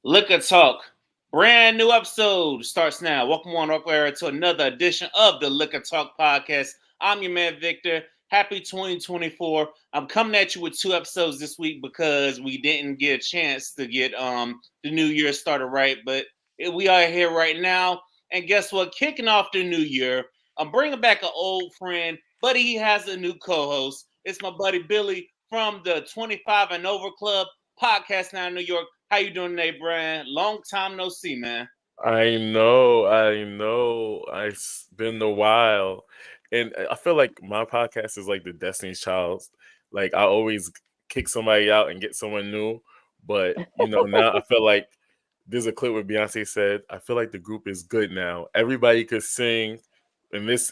Liquor Talk, brand new episode starts now. Welcome on to another edition of the Liquor Talk Podcast. I'm your man Victor. Happy 2024. I'm coming at you with two episodes this week because we didn't get a chance to get the new year started right, but we are here right now. And guess what? Kicking off the new year, I'm bringing back an old friend, but he has a new co-host. It's my buddy Billy from the 25 and Over Club podcast now in New York. How you doing today, Brian? Long time no see, man. I know. It's been a while. And I feel like my podcast is like the Destiny's Child. Like I always kick somebody out and get someone new. But now I feel like there's a clip where Beyonce said, I feel like the group is good now. Everybody could sing. In this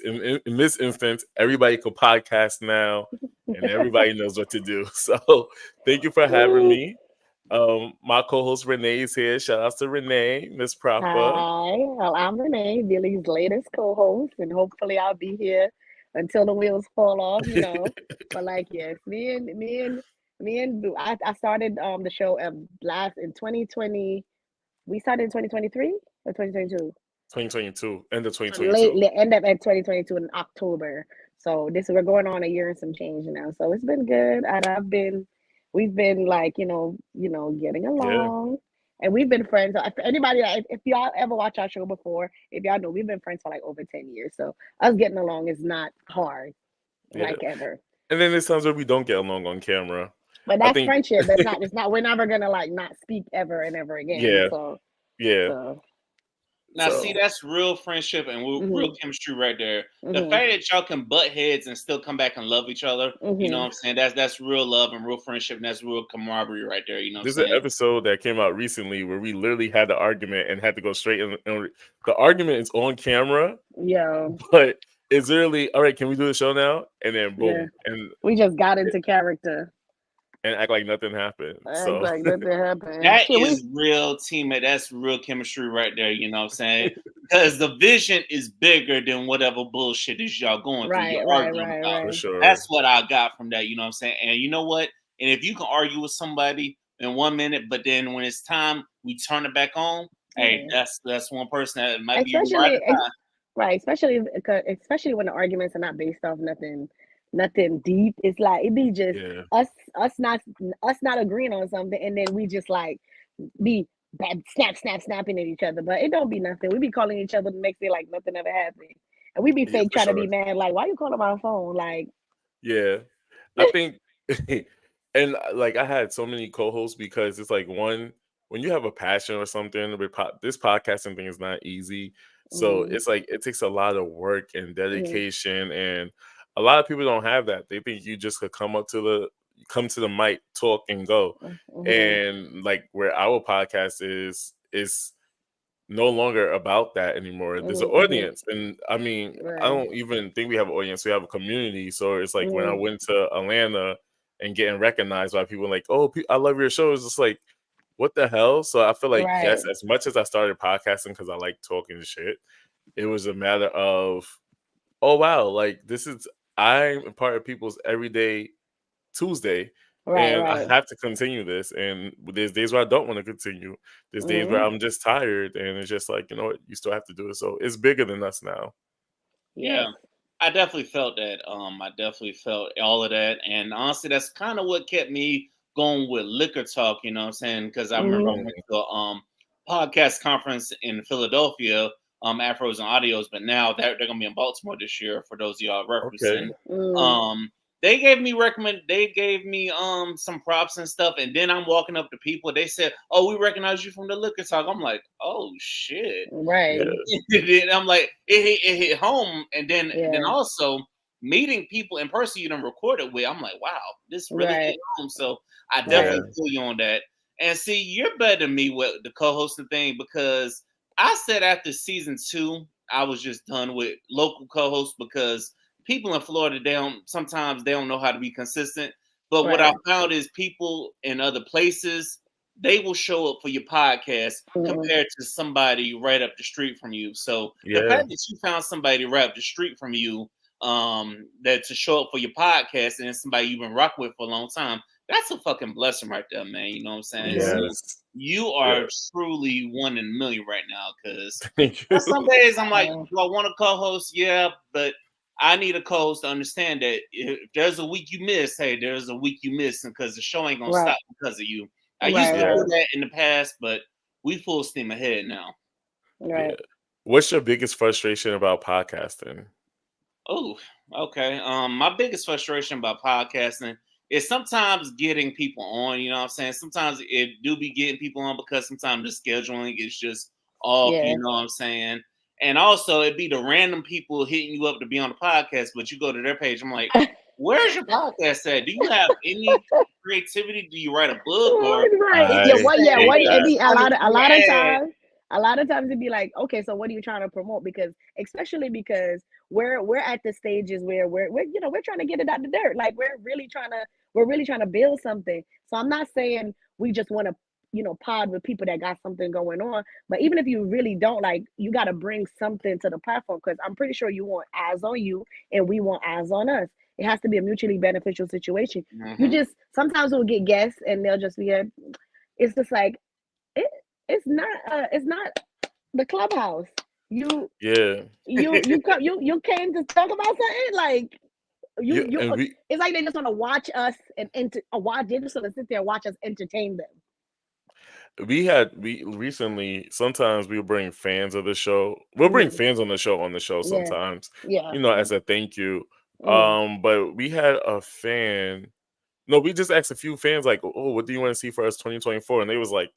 instance, everybody could podcast now and everybody knows what to do. So thank you for having me. My co-host Renay is here. Shout out to Renay, Miss Proper. Hi, well, I'm Renee, Billy's latest co-host, and hopefully I'll be here until the wheels fall off. But like, yes, I started the show last in 2020. We started in 2023 or 2022. 2022, end of Late, 2022. end up at 2022 in October. So we're going on a year and some change now. So it's been good, and we've been like getting Yeah. along, and we've been friends. If anybody, if y'all ever watch our show before, if y'all know, we've been friends for like over 10 years. So us getting along is not hard, Yeah. like ever. And then there's times where we don't get along on camera. But I that's think friendship. That's not. It's not. We're never gonna like not speak ever and ever again. yeah, So yeah. so. Now, see, So that's real friendship and real Mhm. chemistry right there. The Mhm. fact that y'all can butt heads and still come back and love each other, you know what Mhm. I'm saying? That's real love and real friendship, and that's real camaraderie right there. You know what I'm there's an saying? episode that came out recently where we literally had the argument and had to go straight in. The argument is on camera, Yeah. but it's literally all right. Can we do the show now? And then Yeah. boom, and We just got into character. act like nothing happened. Act So like nothing happened. That Shit, we is real teammate. That's real chemistry right there. You know what I'm saying? Because the vision is bigger than whatever bullshit is y'all going through. right, You're right, arguing right, about. for right. sure. That's what I got from that. You know what I'm saying? And you know what? And if you can argue with somebody in 1 minute, but then when it's time, we turn it back on. Hey, Yeah. that's one person that might be right Especially, at the time. right, especially when the arguments are not based off nothing deep. It's like it be just Yeah. us us not agreeing on something, and then we just like be bad, snapping at each other. But it don't be nothing. We be calling each other the next day like nothing ever happened, and we be Yeah, fake for trying to sure. be mad. Like, why you calling my phone? Like, Yeah. I think and like I had so many co-hosts because it's like one when you have a passion or something with this podcasting thing is not easy. So mm, it's like it takes a lot of work and mm, dedication and a lot of people don't have that. They think you just could come to the mic, talk and go. mm, And like where our podcast is no longer about that anymore. There's an mm, audience, and I mean, I right, don't even think we have an audience. We have a community. So it's like when I mm, went to Atlanta and getting recognized by people like, "Oh, I love your show." It's just like, what the hell? So I feel like right. yes, as much as I started podcasting because I like talking shit, it was a matter of, oh wow, like this is I'm a part of people's everyday Tuesday, Right, and I right. have to continue this. And there's days where I don't want to continue. There's days where Hmm. I'm just tired, and it's just like what, you still have to do it. So it's bigger than us now. Yeah, Yes. I definitely felt that. I definitely felt all of that, and honestly, that's kind of what kept me going with Liquor Talk. You know what I'm saying? Because I remember I Hmm. went to a podcast conference in Philadelphia, Afros and Audios, but now they're gonna be in Baltimore this year. For those of y'all referencing, Okay. Mm. um, they gave me some props and stuff, and then I'm walking up to people. They said, "Oh, we recognize you from the Liquor Talk." I'm like, "Oh shit." Right. Yeah. And I'm like, it hit home, and then Yeah. also meeting people in person you done recorded with. I'm like, wow, this really hit Right. home. So I Yeah. definitely feel you on that. And see, you're better than me with the co-hosting thing because I said after season 2, I was just done with local co-hosts because people in Florida sometimes they don't know how to be consistent. But what I Right. found is people in other places they will show up for your podcast Mm. compared to somebody right up the street from you. So the Yeah. fact that you found somebody right up the street from you, that to show up for your podcast and it's somebody you've been rocking with for a long time, that's a fucking blessing right there, man. You know what I'm saying? Mm. So Yes. you are Yeah. truly one in a million right now. Because Thank you. some days I'm like, Yeah. do I want a co-host? Yeah, but I need a co-host to understand that if there's a week you miss, hey, there's a week you miss, because the show ain't gonna Right. stop because of you. I used Right. to Yeah. do Right. that in the past, but we full steam ahead now. Yeah. Right. What's your biggest frustration about podcasting? Oh, okay. My biggest frustration about podcasting is sometimes getting people on. You know what I'm saying? Sometimes it do be getting people on because sometimes the scheduling is just off. Yeah. You know what I'm saying? And also, it be the random people hitting you up to be on the podcast, but you go to their page. I'm like, where's your podcast at? Do you have any creativity? Do you write a book or Right. Yeah. I What? Yeah. hate What? It that. be funny a to lot of add? times. A lot of times it'd be like, okay, so what are you trying to promote? Because especially because we're at the stages where we're trying to get it out the dirt. Like we're really trying to build something. So I'm not saying we just want to pod with people that got something going on. But even if you really don't, like, you got to bring something to the platform, because I'm pretty sure you want eyes on you and we want eyes on us. It has to be a mutually beneficial situation. You Mhm. just sometimes we'll get guests and they'll just be here. It's just like it, it's not the clubhouse. You Yeah. you came to talk about something, like Yeah. you. And we It's like they just want to watch us and watch. They just want to sit there and watch us entertain them. we recently, sometimes we'll bring fans of the show. We'll bring Mhm. fans on the show Yeah, sometimes, yeah. as a thank you. Mm. But we had a fan. No, we just asked a few fans, like, oh, what do you want to see for us 2024? And they was like,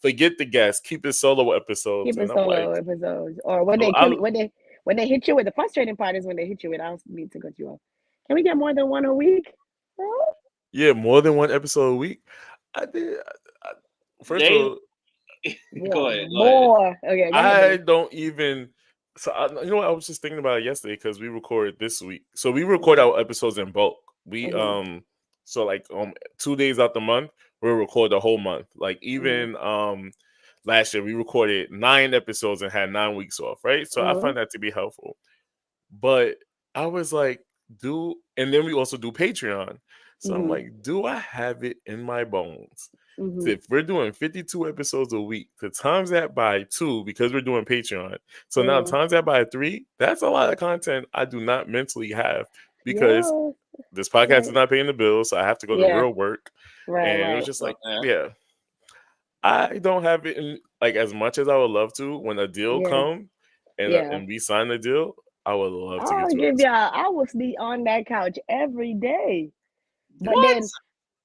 forget the guests, keep it solo episodes. Keep And it I'm like, solo episodes, or when so they kill you, when they hit you with the frustrating part is when they hit you with. I don't mean to cut you off. Can we get more than one a week? Oh, yeah, more than one episode a week. I did. First of They all, we go want ahead. Go ahead. more. Okay, go ahead, I Billy. don't even. So you know what? I was just thinking about it yesterday because we recorded this week. So we record our episodes in bulk. We Mm-hmm. so like 2 days out the month, we'll record the whole month. Like Mm-hmm. even last year we recorded 9 episodes and had 9 weeks off, right? So I Mm-hmm. find that to be helpful. But I was like, and then we also do Patreon. So I'm Mm-hmm. like, do I have it in my bones? Mm-hmm. If we're doing 52 episodes a week, to times that by 2 because we're doing Patreon. So now Mm-hmm. times that by 3, that's a lot of content I do not mentally have because Yeah. this podcast is Right. not paying the bills. So I have to go to Yeah. real work. Right. And it was Right. just like, Okay. yeah, I don't have it in, like, as much as I would love to. When a deal Yeah. come Yeah. and we sign the deal, I would love to get I'll 2 give y'all. episodes. I will be on that couch every day. But What? then,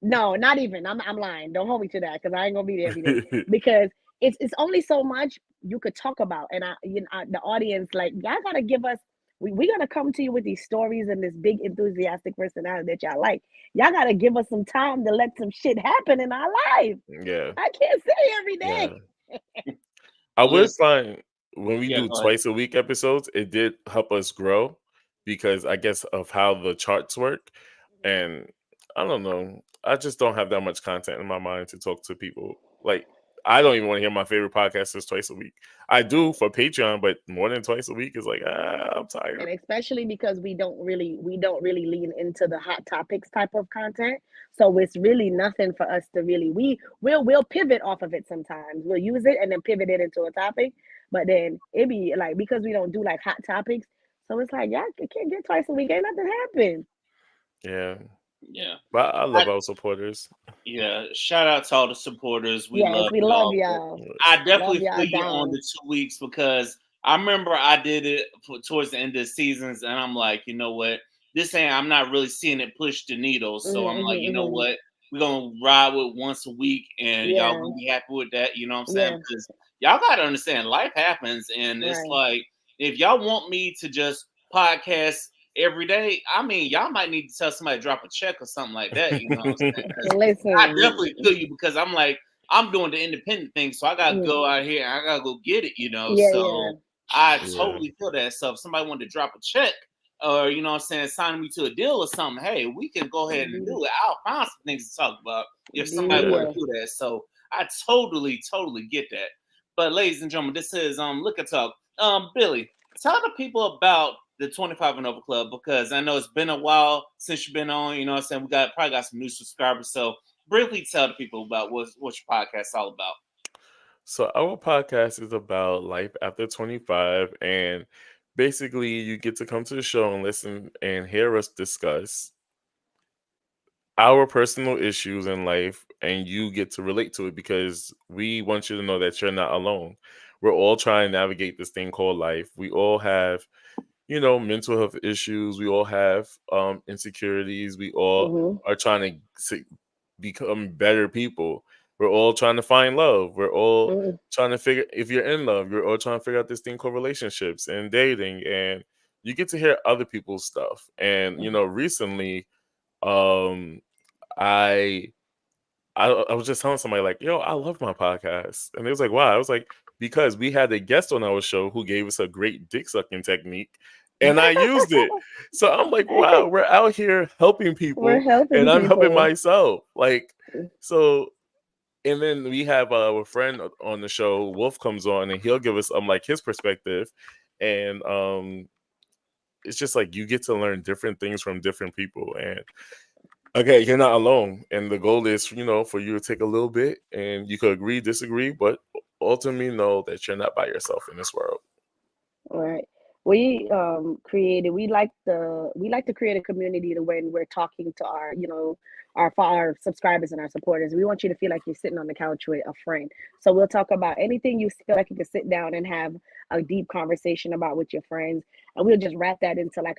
no, not even. I'm lying. Don't hold me to that, because I ain't gonna be there every day. Because it's only so much you could talk about, and the audience, like, y'all gotta give us. We gotta come to you with these stories and this big enthusiastic personality that y'all like. Y'all gotta give us some time to let some shit happen in our life. Yeah, I can't say every yeah. day. I would Listen. find when we Yeah, do go ahead. twice a week episodes, it did help us grow because I guess of how the charts work. And I don't know. I just don't have that much content in my mind to talk to people. Like, I don't even want to hear my favorite podcasters twice a week. I do for Patreon, but more than twice a week is like, I'm tired. And especially because we don't really lean into the hot topics type of content, so it's really nothing for us to really. We'll pivot off of it sometimes. We'll use it and then pivot it into a topic, but then it be like, because we don't do like hot topics, so it's like, yeah, I can't get twice a week, ain't nothing happen. Yeah. Yeah. But I love our supporters. Yeah. Shout out to all the supporters. We Yes, love we love y'all. But y'all. I Love definitely y'all feel you on down. the 2 weeks because I remember I did it towards the end of the seasons, and I'm like, you know what? I'm not really seeing it push the needle. So I'm like, you know Mm-hmm. what? We're gonna ride with once a week, and y'all Yeah, gonna be happy with that. You know what I'm saying? yeah, Because y'all gotta understand, life happens, and it's right. like, if y'all want me to just podcast every day, I mean, y'all might need to tell somebody to drop a check or something like that. You know what I'm saying? 'Cause I Listen, definitely feel you because I'm like, I'm doing the independent thing, so I gotta mm, go out here and I gotta go get it, you know. yeah, yeah, So I Yeah. totally feel that. So if somebody wanted to drop a check or you know what I'm saying, sign me to a deal or something, hey, we can go ahead and be, do it. I'll find some things to talk about if be somebody want Yeah. to real. do that. So I totally get that. But ladies and gentlemen, this is Liquor Talk. Billy, tell the people about the 25 and over club because I know it's been a while since you've been on. You know what I'm saying? We probably got some new subscribers. So briefly tell the people about what your podcast is all about. So our podcast is about life after 25, and basically you get to come to the show and listen and hear us discuss our personal issues in life, and you get to relate to it because we want you to know that you're not alone. We're all trying to navigate this thing called life. We all have, mental health issues. We all have insecurities. We all Mm-hmm. are trying to become better people. We're all trying to find love. We're all Mm-hmm. trying to figure, if you're in love, you're all trying to figure out this thing called relationships and dating. And you get to hear other people's stuff. And, recently, um, I I was just telling somebody like, yo, I love my podcast. And it was like, why? I was like, because we had a guest on our show who gave us a great dick sucking technique and I used it. So I'm like, wow, we're out here helping We're people and helping I'm helping people. myself. Like, so, and then we have a friend on the show, Wolf comes on and he'll give us like his perspective. And it's just like you get to learn different things from different people. And okay, you're not alone. And the goal is, for you to take a little bit and you could agree, disagree, but ultimately know that you're not by yourself in this world. Right. We like to create a community to when we're talking to our subscribers and our supporters. We want you to feel like you're sitting on the couch with a friend. So we'll talk about anything you feel like you can sit down and have a deep conversation about with your friends. And we'll just wrap that into like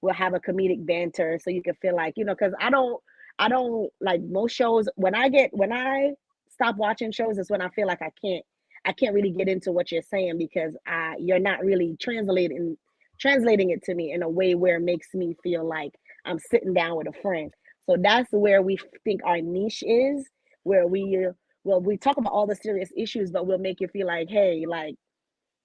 we'll have a comedic banter so you can feel like, because I don't like most shows when I stop watching shows is when I feel like I can't really get into what you're saying because you're not really translating it to me in a way where it makes me feel like I'm sitting down with a friend. So that's where we think our niche is, where we talk about all the serious issues, but we'll make you feel like, hey, like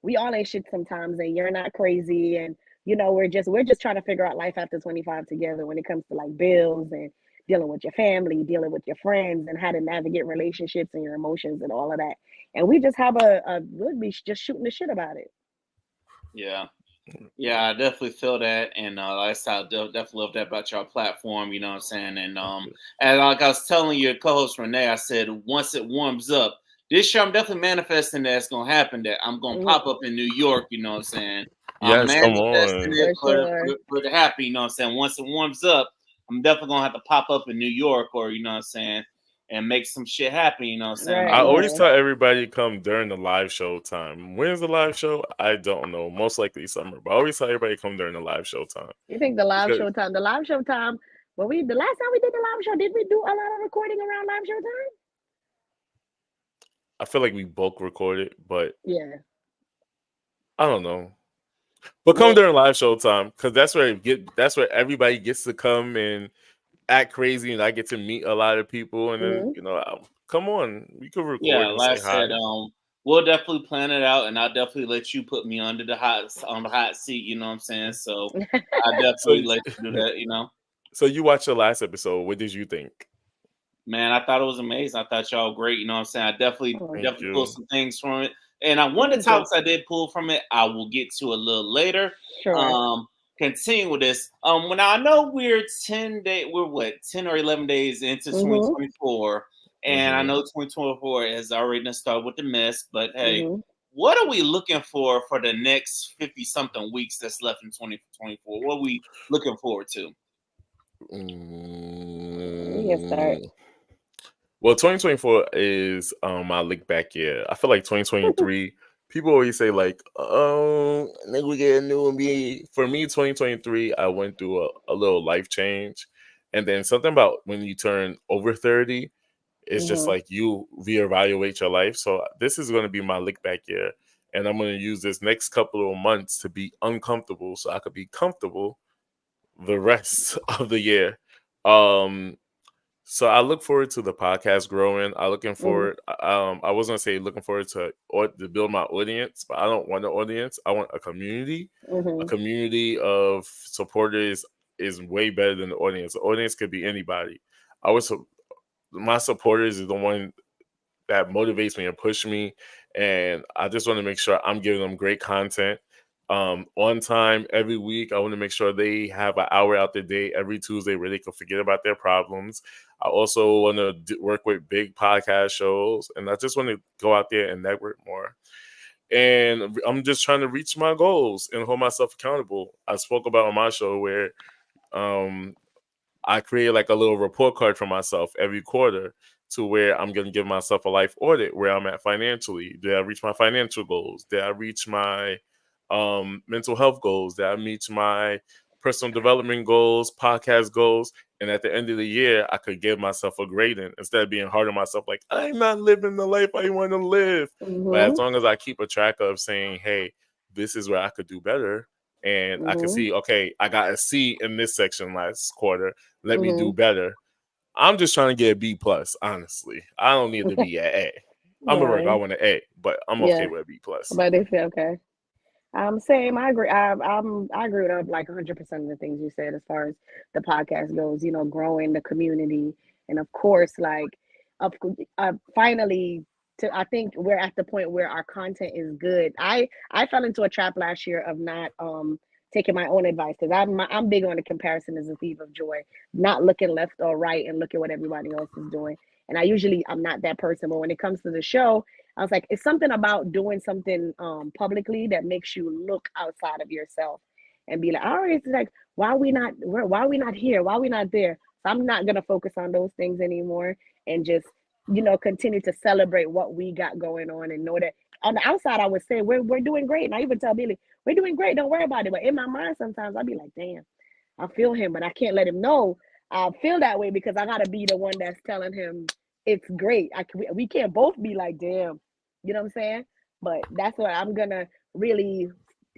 we all ain't shit sometimes, and you're not crazy, and we're just trying to figure out life after 25 together when it comes to like bills and dealing with your family, dealing with your friends, and how to navigate relationships and your emotions and all of that. And we just have we'll be just shooting the shit about it. Yeah. Yeah, I definitely feel that, and like I said, I definitely love that about your platform. You know what I'm saying? And like I was telling your co-host Renee, I said once it warms up this year, I'm definitely manifesting that it's gonna happen. That I'm gonna Mhm. pop up in New York. You know what I'm saying? I'm Yes, come manifesting on. it For sure. for the happy. You know what I'm saying? Once it warms up, I'm definitely gonna have to pop up in New York, or you know what I'm saying, and make some shit happen. You know what I'm saying? Right, I Make always yeah. tell everybody to come during the live show time. When is the live show? I don't know. Most likely summer, but I always tell everybody to come during the live show time You think because the live show time, the last time we did the live show, did we do a lot of recording around live show time? I feel like we bulk recorded, but Yeah. I don't know. But come well, during live show time because that's where everybody gets to come and act crazy, and I get to meet a lot of people. And then Hmm. come on, we could record yeah, and like I say said, hi. we'll definitely plan it out, and I'll definitely let you put me under the hot seat. You know what I'm saying? So I So, definitely let you do that. You know, so you watched the last episode. What did you think? man, I thought it was amazing. I thought y'all were great. You know what I'm saying? I definitely Oh, Thank definitely pulled you. some things from it, and one of the thank you. topics I did pull from it, I will get to a little later. Sure. Um, Continue with this. When I know we're what 10 or 11 days into Hmm. 2024, and I Hmm. know 2024 has already done started with the mess, but hey, Hmm. what are we looking for the next 50 something weeks that's left in 2024? What are we looking forward to? You can start. Well, 2024 is my look back year. I feel like 2023. People always say like, "Oh, nigga, we get a new me." For me, 2023, I went through a little life change, and then something about when you turn over 30, it's just Hmm. like you reevaluate your life. So this is going to be my look back year, and I'm going to use this next couple of months to be uncomfortable, so I could be comfortable the rest of the year. Um, so I look forward to the podcast growing. I looking Hmm. forward. I was gonna say looking forward to build my audience, but I don't want an audience. I want a community. A Hmm. community of supporters is way better than the audience. The audience could be anybody. I was My supporters is the one that motivates me and push me, and I just want to make sure I'm giving them great content. on time every week. I want to make sure they have an hour out their day every Tuesday where they can forget about their problems. I also want to work with big podcast shows, and I just want to go out there and network more. And I'm just trying to reach my goals and hold myself accountable. I spoke about on my show where um, I create like a little report card for myself every quarter to where I'm going to give myself a life audit where I'm at financially. Did I reach my financial goals? Did I reach my mental health goals? Did I reach my personal development goals, podcast goals? And at the end of the year, I could give myself a grading instead of being hard on myself, like, I'm not living the life I want to live. But as long as I keep a track of saying, hey, this is where I could do better. And I can see, okay, I got a C in this section last quarter. Let me do better. I'm just trying to get a B plus, honestly. I don't need to be at A. I'm a work, I want an A, but I'm okay with a B plus. But they feel okay. Same. I agree. I agree with like 100% of the things you said as far as the podcast goes. You know, growing the community, and of course, like, finally, I think we're at the point where our content is good. I fell into a trap last year of not taking my own advice, because I'm big on the comparison is a thief of joy, not looking left or right and look at what everybody else is doing. And I'm not that person, but when it comes to the show, I was like, it's something about doing something publicly that makes you look outside of yourself and be like, all right, it's like, why are we not here? Why are we not there? So I'm not gonna focus on those things anymore, and just, continue to celebrate what we got going on, and know that on the outside I would say we're doing great. And I even tell Billy, we're doing great, don't worry about it. But in my mind sometimes I'll be like, damn, I feel him, but I can't let him know I feel that way, because I gotta be the one that's telling him it's great. We can't both be like, damn, you know what I'm saying? But that's what I'm gonna really.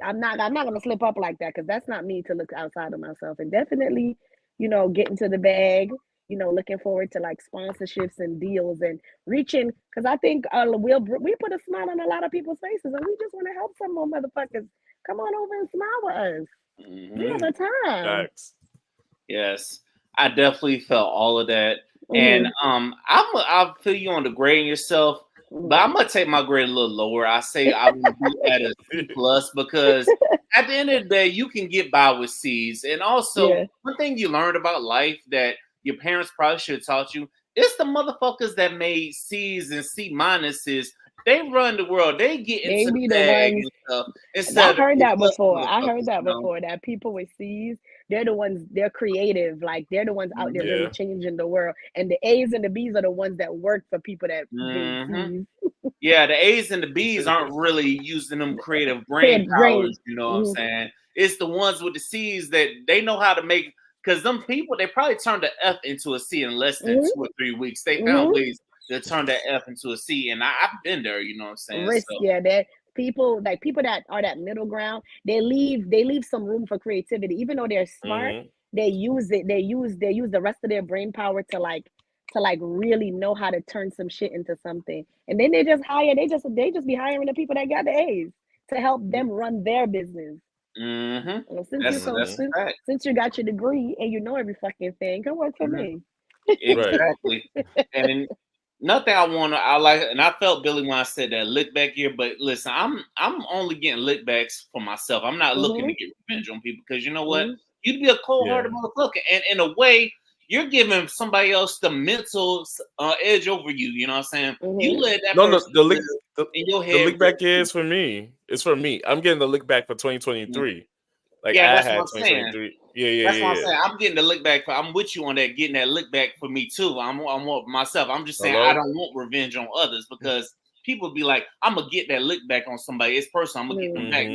I'm not gonna slip up like that, because that's not me to look outside of myself. And definitely, get into the bag. Looking forward to like sponsorships and deals and reaching, because I think we put a smile on a lot of people's faces, and we just want to help some more motherfuckers. Come on over and smile with us. We have a time. Thanks. Yes, I definitely felt all of that. And I'll feel you on the grading yourself, but I'm gonna take my grade a little lower. I say I would be at a C plus, because at the end of the day, you can get by with C's. And also, one thing you learned about life that your parents probably should have taught you, it's the motherfuckers that made C's and C minuses. They run the world. They get into the bag and stuff. I heard that before. That people with C's, they're the ones. They're creative. Like, they're the ones out there really changing the world. And the A's and the B's are the ones that work for people that C's. Yeah, the A's and the B's aren't really using them creative brain powers. You know what I'm saying? It's the ones with the C's that they know how to make. Because them people, they probably turned the F into a C in less than 2 or 3 weeks. They found ways to turn that F into a C, and I've been there. You know what I'm saying? That people that are that middle ground, they leave some room for creativity. Even though they're smart, they use the rest of their brain power to really know how to turn some shit into something. And then they just be hiring the people that got the A's to help them run their business. Well, since you got your degree and you know every fucking thing, come work for me. Exactly. And nothing I like, and I felt Billy when I said that lick back here. But listen, I'm only getting lick backs for myself. I'm not looking to get revenge on people, because you know what? You'd be a cold-hearted motherfucker, and in a way, you're giving somebody else the mental edge over you. You know what I'm saying? You let that in your head. The lick back is for me. It's for me. I'm getting the lick back for 2023. Like, that's I had what I'm 2023. Saying. That's what I'm saying. I'm getting the lick back. I'm with you on that. Getting that lick back for me too. I'm more myself. I'm just saying I don't want revenge on others, because people be like, I'm gonna get that lick back on somebody. It's personal. I'm gonna get them back.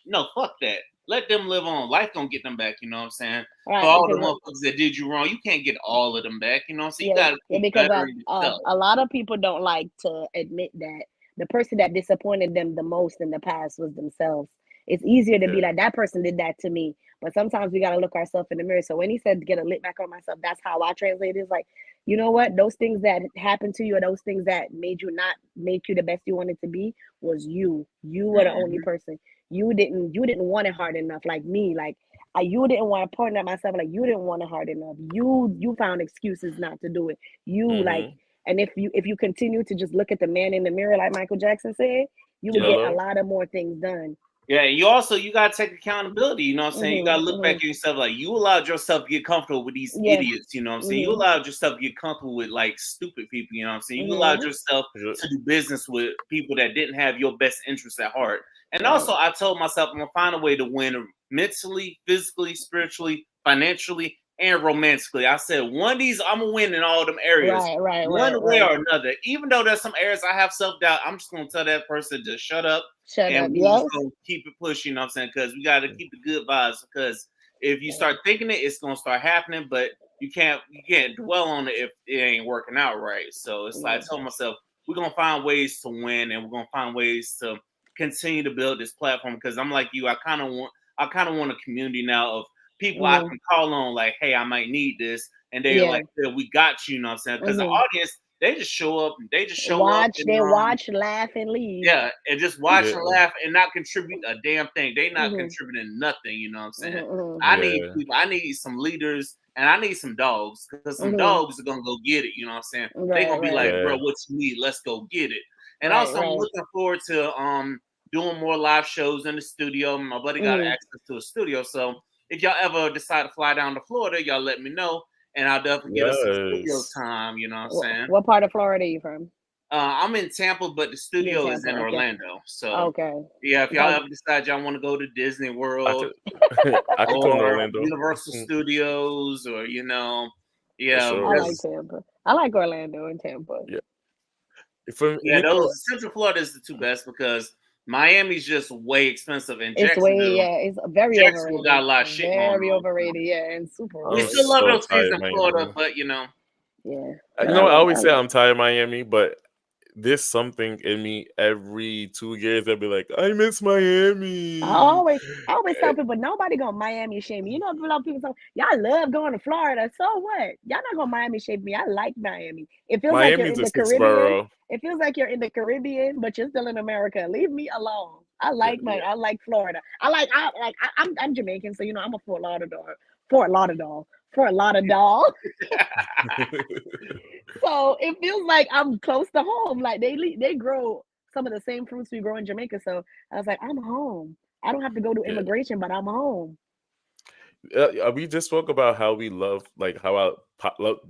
No, fuck that. Let them live on. Life don't get them back. You know what I'm saying? Right, for all the motherfuckers that did you wrong, you can't get all of them back. You know, so you gotta be better in yourself. A lot of people don't like to admit that the person that disappointed them the most in the past was themselves. It's easier to be like, that person did that to me. But sometimes we got to look ourselves in the mirror. So when he said get a lick back on myself, that's how I translate it. It's like, you know what? Those things that happened to you, or those things that made you not make you the best you wanted to be, was you. You were the only person. You didn't want it hard enough, like me. Like, you didn't want to point at myself, like, you didn't want it hard enough. You found excuses not to do it. And if you continue to just look at the man in the mirror, like Michael Jackson said, you will get a lot of more things done. Yeah, you gotta take accountability, you know what I'm saying? You gotta look back Mm-hmm. at yourself like you allowed yourself to get comfortable with these Yeah. idiots, you know what I'm saying? You Mm-hmm. allowed yourself to get comfortable with like stupid people, you know what I'm saying? You allowed Mm-hmm. yourself to do business with people that didn't have your best interests at heart. And Right. also I told myself I'm gonna find a way to win mentally, physically, spiritually, financially, and romantically. I said one of these I'm gonna win in all them areas. One way Right. or another. Even though there's some areas I have self-doubt, I'm just gonna tell that person to shut up Shut and up. we Yes. just gonna keep it pushing, you know what I'm saying? Because we gotta keep the good vibes. Because if you start thinking it, it's gonna start happening, but you can't dwell on it if it ain't working out right. So it's like I told myself, we're gonna find ways to win and we're gonna find ways to continue to build this platform because I'm like you, I kind of want a community now of people I Mm-hmm. can call on, like, hey, I might need this, and they're Yeah. like, yeah, we got you know what I'm saying? Because the Mm-hmm. audience, they just show up and They watch, laugh, and leave. yeah, and just watch and Yeah. laugh and not contribute a damn thing. They not Mm-hmm. contributing nothing, you know what I'm saying? Mm-hmm. I need Yeah. people, I need some leaders, and I need some dogs because some Mm-hmm. dogs are gonna go get it, you know what I'm saying? They Right. gonna be Right. like, bro, Yeah. what you need? Let's go get it. And Right. also, I'm Right. looking forward to doing more live shows in the studio. My buddy got Mm-hmm. access to a studio, so if y'all ever decide to fly down to Florida, y'all let me know, and I'll definitely get us some studio Yes. time. You know what I'm saying? What part of Florida are you from? I'm in Tampa, but the You in studio is Tampa? in Okay. Orlando. So Okay. yeah, if y'all Like, ever decide y'all want to go to Disney I World could I could come to or Orlando. Universal Studios, or For yeah, I sure. like there's Tampa. I like Orlando and Tampa. Yeah. For yeah, you know, those Central Florida is the two best because Miami's just way expensive, and It's it's very Jacksonville got overrated. a lot of shit going Very on. So overrated. Yeah, and super we I'm still overrated. love so those cities tired of in Florida, Miami. but Yeah, You but know, I always I say love. I'm tired of Miami, but there's something in me every 2 years that be like, I miss I Miami. always, I always tell people nobody gonna Miami shame me. You know, a lot of people say y'all love going to Florida. So what? Y'all not gonna Miami shame me. I like Miami. It feels like you're Miami's in a the six Caribbean. borough. It feels like you're in the Caribbean, but you're still in America. Leave me alone. Yeah. I like Florida. I'm Jamaican, so you know I'm a Fort Lauderdale. Fort Lauderdale. Fort Lauderdale. So it feels like I'm close to home. Like they grow some of the same fruits we grow in Jamaica. So I was like, I'm home. I don't have to go to Yeah. immigration, but I'm home. We just spoke about how we love, like how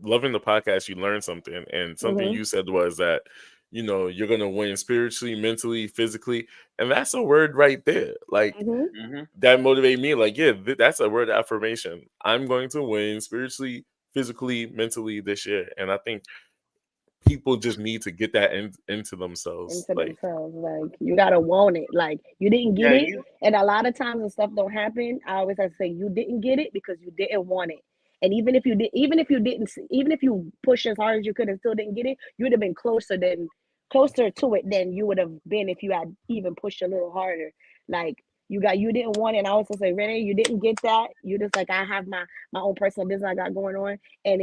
loving the podcast. You learn something, and something Mm-hmm. you said was that you're gonna win spiritually, mentally, physically, and that's a word right there. Like Mm-hmm. that motivated me. Like, yeah, that's a word of affirmation. I'm going to win spiritually, physically, mentally this year, and I think people just need to get that into themselves. Into Like, themselves. Like you gotta want it. Like you didn't get yeah, it. And a lot of times when stuff don't happen, I always have to say you didn't get it because you didn't want it. And even if you push as hard as you could and still didn't get it, you would have been closer to it than you would have been if you had even pushed a little harder. Like you didn't want it. And I always say, Renee, you didn't get that. You just like I have my own personal business I got going on, and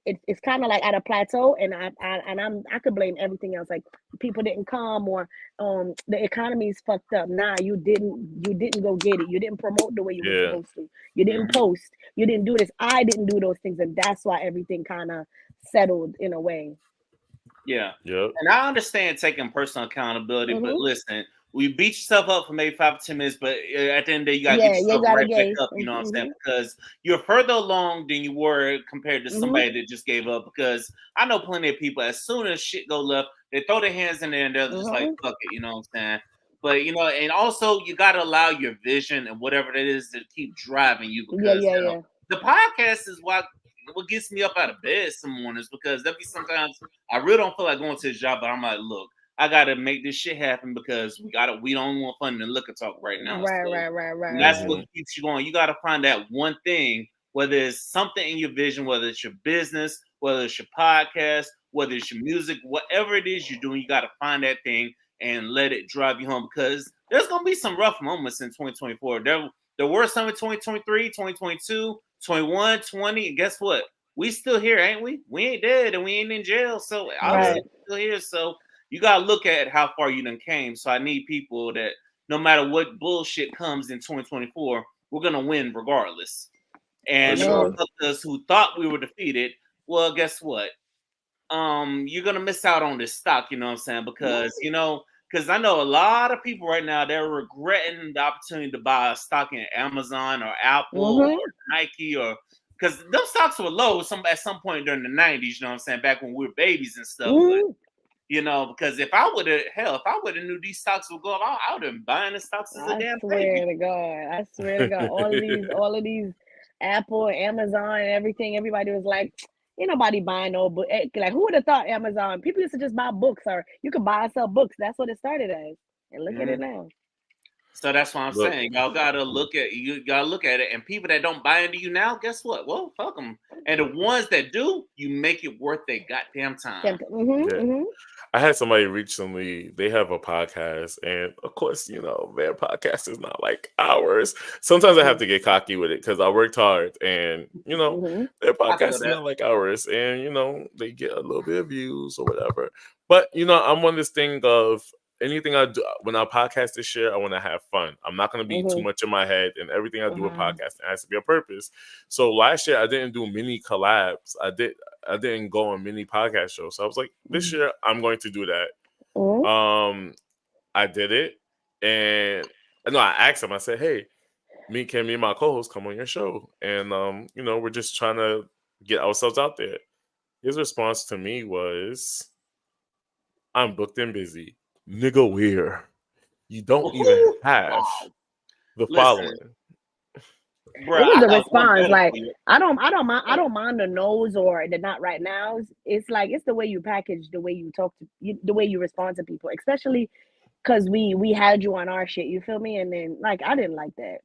it's kind of like at a plateau, and I could blame everything else, like people didn't come or the economy is fucked up. Nah, you didn't go get it. You didn't promote the way you were yeah, supposed to. You didn't hmm post. You didn't do this. I didn't do those things, and that's why everything kind of settled in a way. yeah. yep, And I understand taking personal accountability, but Mm-hmm. listen, we beat yourself up for maybe 5 or 10 minutes, but at the end of the day, you gotta get Yeah, you yourself gotta right back get. up. You know what I'm saying? Mm-hmm. Because you're further along than you were compared to Mm-hmm. somebody that just gave up. Because I know plenty of people. As soon as shit go left, they throw their hands in there and they're just like, Mm-hmm. "Fuck it," you know what I'm saying? But and also you gotta allow your vision and whatever it is to keep driving you Yeah, because yeah, yeah. the podcast is what gets me up out of bed some mornings because there'll be sometimes I really don't feel like going to the job, but I'm like, look, I gotta make this shit happen because we don't want fun in liquor talk right now. Right, So right, right, right, and that's right. what hmm keeps you going. You gotta find that one thing, whether it's something in your vision, whether it's your business, whether it's your podcast, whether it's your music, whatever it is you're doing, you gotta find that thing and let it drive you home because there's gonna be some rough moments in 2024. There were some in 2023, 2022, 21, 20, and guess what? We still here, ain't we? We ain't dead and we ain't in jail. So yeah, obviously Right. we're still here. So you gotta look at how far you done came. So I need people that no matter what bullshit comes in 2024, we're gonna win regardless. for And the sure. Amen. motherfuckers who thought we were defeated, well, guess what? You're gonna miss out on this stock, you know what I'm saying? Because because I know a lot of people right now, they're regretting the opportunity to buy a stock in Amazon or Apple or Nike, or because those stocks were low at some point during the 90s, you know what I'm saying, back when we were babies and stuff. But because if I would have knew these stocks would go up, I would have been buying the stocks as a damn baby. I swear to God, all of these Apple, Amazon, and everything, everybody was like, ain't nobody buying no book. Like, who would have thought Amazon? People used to just buy books, or you could buy and sell books. That's what it started as. And look at it now. So that's what I'm saying. Y'all gotta look at it. And people that don't buy into you now, guess what? Well, fuck them. And the ones that do, you make it worth their goddamn time. I had somebody recently, they have a podcast, and of course, their podcast is not like ours. Sometimes I have to get cocky with it because I worked hard, and their podcast is not like ours, and they get a little bit of views or whatever. But I'm on this thing of anything I do when I podcast this year, I want to have fun. I'm not going to be too much in my head, and everything I do with podcasting has to be a purpose. So last year I didn't do mini collabs. I didn't go on mini podcast shows. So I was like, this year I'm going to do that. I did it, and I asked him. I said, "Hey, can me and my co-host come on your show?" And we're just trying to get ourselves out there. His response to me was, "I'm booked and busy, nigga. Where you don't even have the following." Bro, it was a response. Like, I don't mind the no's or the not right now. It's like, it's the way you package, the way you talk to you, the way you respond to people, especially because we had you on our shit. You feel me? And then, like, I didn't like that.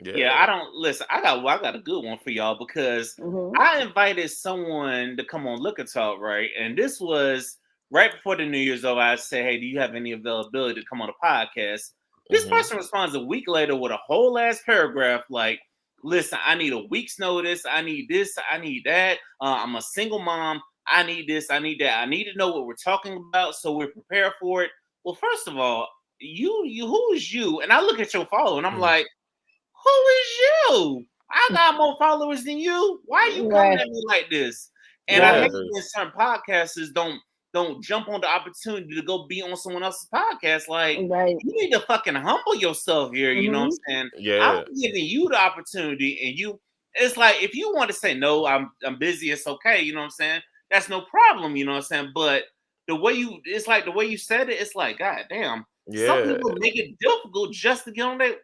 Yeah, I don't listen. I got a good one for y'all because I invited someone to come on Liquor Talk, right? And this was right before the New Year's over. I said, "Hey, do you have any availability to come on the podcast?" This person responds a week later with a whole ass paragraph like, "Listen, I need a week's notice. I need this. I need that. I'm a single mom. I need this. I need that. I need to know what we're talking about so we're prepared for it." Well, first of all, you who is you? And I look at your follow and I'm like, who is you? I got more followers than you. Why are you coming at me like this? And I hate when certain podcasters don't jump on the opportunity to go be on someone else's podcast. Like, you need to fucking humble yourself here. You know what I'm saying? Yeah. I'm giving you the opportunity, and it's like, if you want to say no, I'm busy, it's okay. You know what I'm saying? That's no problem. You know what I'm saying? But the way you said it, it's like, God damn. Yeah. Some people make it difficult just to get on there,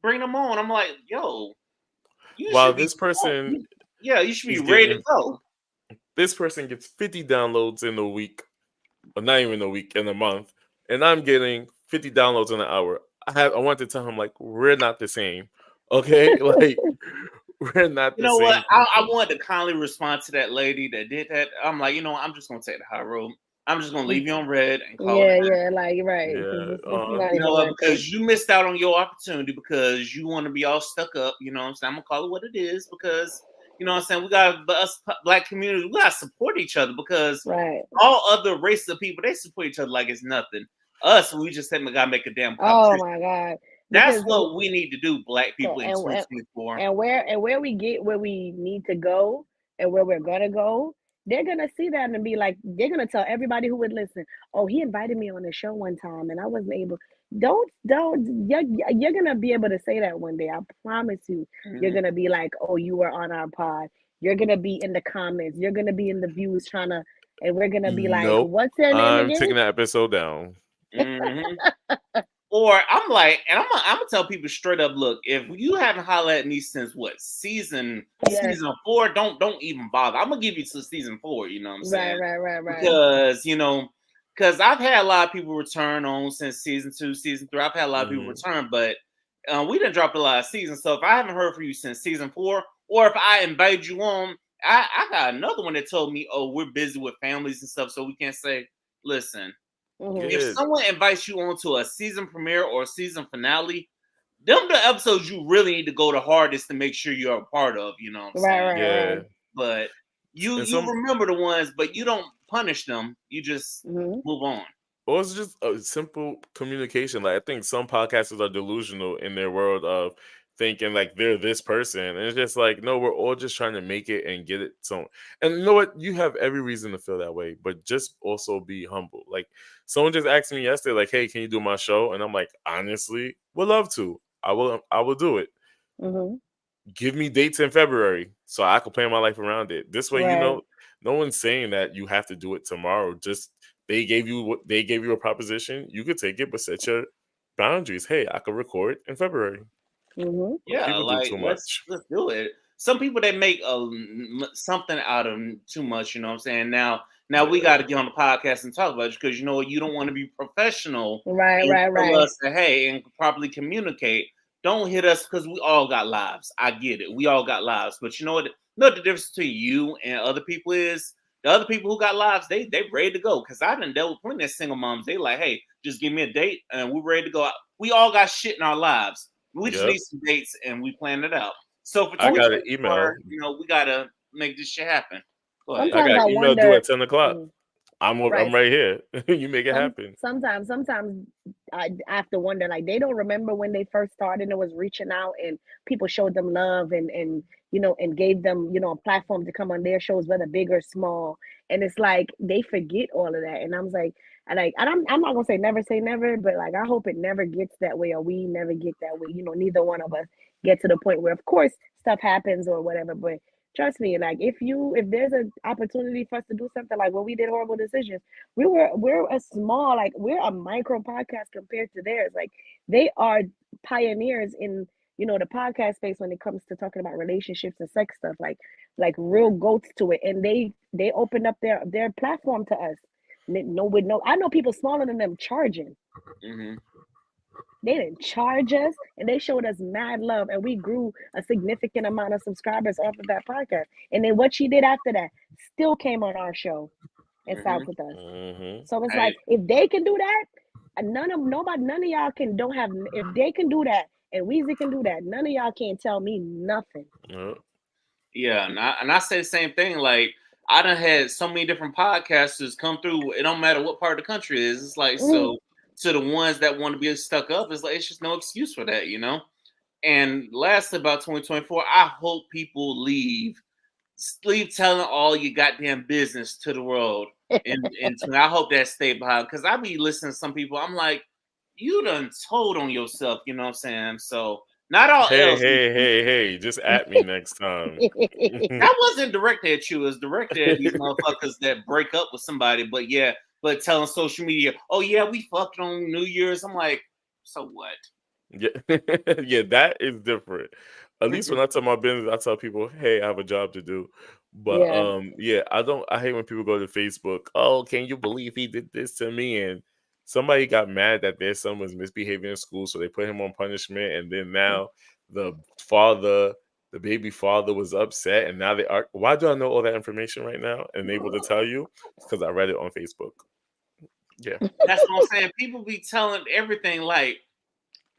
bring them on. I'm like, yo, you should be ready to go. This person gets 50 downloads in a week, or not even a week, in a month, and I'm getting 50 downloads in an hour. I want to tell him, like, we're not the same, okay? Like, we're not the same. You know what? I wanted to kindly respond to that lady that did that. I'm like, I'm just gonna take the high road. I'm just gonna leave you on red and call it. Like, right. Yeah. Because you missed out on your opportunity because you want to be all stuck up. You know what I'm saying? I'm gonna call it what it is because, you know what I'm saying, we got us black community, we gotta support each other because all other races of people, they support each other like it's nothing. Us, we just gotta make a damn competition. Oh my God. That's what we need to do, black people in 2024. And where we get where we need to go and where we're gonna go, they're gonna see that and be like, they're gonna tell everybody who would listen, "Oh, he invited me on the show one time and I wasn't able." Don't you're gonna be able to say that one day. I promise you. You're gonna be like, "Oh, you were on our pod." You're gonna be in the comments. You're gonna be in the views and we're gonna be like, "What's your name I'm again?" taking that episode down. Or I'm like, and I'm gonna tell people straight up, look, if you haven't hollered at me since season 4, don't even bother. I'm gonna give you to season 4, you know what I'm saying? Right. Because I've had a lot of people return on since season 2, season 3. I've had a lot of people return, but we done dropped a lot of seasons. So if I haven't heard from you since season 4, or if I invited you on, I got another one that told me, "Oh, we're busy with families and stuff, so we can't say." Listen. If someone invites you onto a season premiere or a season finale, them the episodes you really need to go the hardest to make sure you're a part of, you know what I'm saying? Right. But you remember the ones, but you don't punish them. You just move on. Or it's just a simple communication. Like, I think some podcasters are delusional in their world of thinking like they're this person, and it's just like, no, we're all just trying to make it and get it. So, and you know what, you have every reason to feel that way, but just also be humble. Like, someone just asked me yesterday, like, hey, can you do my show? And I'm like, honestly, would love to. I will do it. Mm-hmm. Give me dates in February so I can plan my life around it. This way, Right. no one's saying that you have to do it tomorrow. Just they gave you a proposition, you could take it, but set your boundaries. Hey, I could record in February. Mm-hmm. But Yeah, people do like too let's much. let's do it. Some people they make something out of too much. You know what I'm saying? Now we Yeah, got to get on the podcast and talk about it because you know what, you don't want to be professional Right, and right, tell right. us that hey and properly communicate. Don't hit us because we all got lives. I get it. We all got lives, but you know what? The difference between you and other people is the other people who got lives. They ready to go because I done dealt with plenty of single moms. They like, hey, just give me a date and we're ready to go. We all got shit in our lives. We just yep. need some dates and we plan it out. So for I Some, got an email. 2024, you know, we gotta make this shit happen. Go ahead. I sometimes got I an email due wonder. at 10 o'clock. Mm, I'm right. right here. You make it happen. Sometimes I have to wonder, like, they don't remember when they first started and it was reaching out and people showed them love and and gave them, a platform to come on their shows, whether big or small. And it's like they forget all of that. And I was like, I'm not gonna say never, but like I hope it never gets that way, or we never get that way. Neither one of us get to the point where, of course, stuff happens or whatever. But trust me, like if there's an opportunity for us to do something like when we did Horrible Decisions, we're a small, like, we're a micro podcast compared to theirs. Like, they are pioneers in the podcast space when it comes to talking about relationships and sex stuff, like real goats to it. And they opened up their platform to us. No, with no, I know people smaller than them charging. Mm-hmm. They didn't charge us, and they showed us mad love, and we grew a significant amount of subscribers off of that podcast. And then what she did after that still came on our show and Mm-hmm. sat with us. Hmm. So it's Hey, like, if they can do that, and none of y'all can don't have. If they can do that and Weezy can do that, none of y'all can't tell me nothing. Yep. yeah, and I say the same thing. Like I done had so many different podcasters come through. It don't matter what part of the country it is. It's like Mm, so to the ones that want to be stuck up, it's like it's just no excuse for that, you know. And lastly, about 2024, I hope people leave telling all your goddamn business to the world. And I hope that stay behind because I be listening to some people. I'm like, you done told on yourself. You know what I'm saying? So not all Hey, else. hey, hey, hey! Just at me next time. That wasn't directed at you. It was directed at these motherfuckers that break up with somebody. But yeah, but telling social media, oh yeah, we fucked on New Year's. I'm like, so what? Yeah, yeah, that is different. At least when I tell my business, I tell people, "Hey, I have a job to do." But yeah. yeah, I don't. I hate when people go to Facebook. Oh, can you believe he did this to me? And somebody got mad that their son was misbehaving in school, so they put him on punishment. And then now the father, the baby father, was upset, and now they are. Why do I know all that information right now and able to tell you? Because I read it on Facebook. Yeah. That's what I'm saying. People be telling everything like,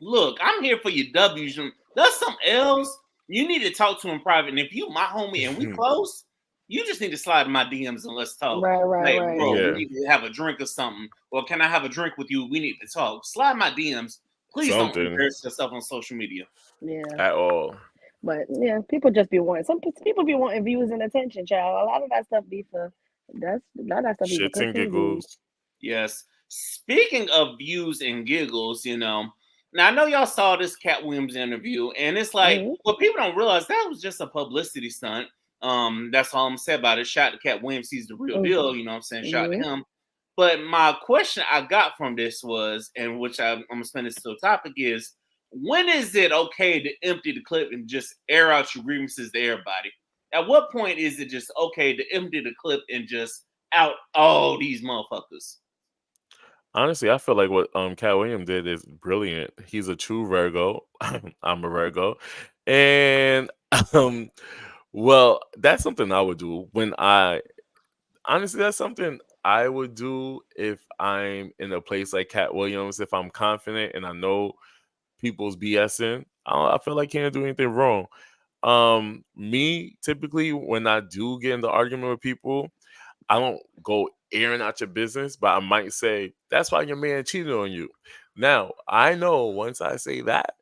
look, I'm here for your W's. That's something else. You need to talk to him private. And if you my homie and we close, you just need to slide in my DMs and let's talk. Right, right, Like, right. bro, we Yeah. need to have a drink or something. Or can I have a drink with you? We need to talk. Slide my DMs. Please don't Something embarrass yourself on social media. Yeah. at all. But yeah, people just be wanting, people be wanting views and attention, child. A lot of that stuff be for that's a lot of that stuff be for Shits and clicks and views. giggles. Yes. Speaking of views and giggles, you know, now I know y'all saw this Cat Williams interview, and it's like, Hmm. what people don't realize that was just a publicity stunt. That's all I'm saying about it. Shout to Cat Williams, he's the real Hmm. deal. You know what I'm saying? Shout to Hmm. him. But my question I got from this was, and which I'm gonna spend this to the topic is, when is it okay to empty the clip and just air out your grievances to everybody? At what point is it just okay to empty the clip and just out all these motherfuckers? Honestly, I feel like what Cat Williams did is brilliant. He's a true Virgo. I'm a Virgo, and um, well, that's something I would do when I honestly, that's something I would do if I'm in a place like Cat Williams. If I'm confident and I know people's BSing, I feel like I can't do anything wrong. Me typically when I do get in the argument with people, I don't go airing out your business, but I might say, that's why your man cheated on you. Now, I know once I say that,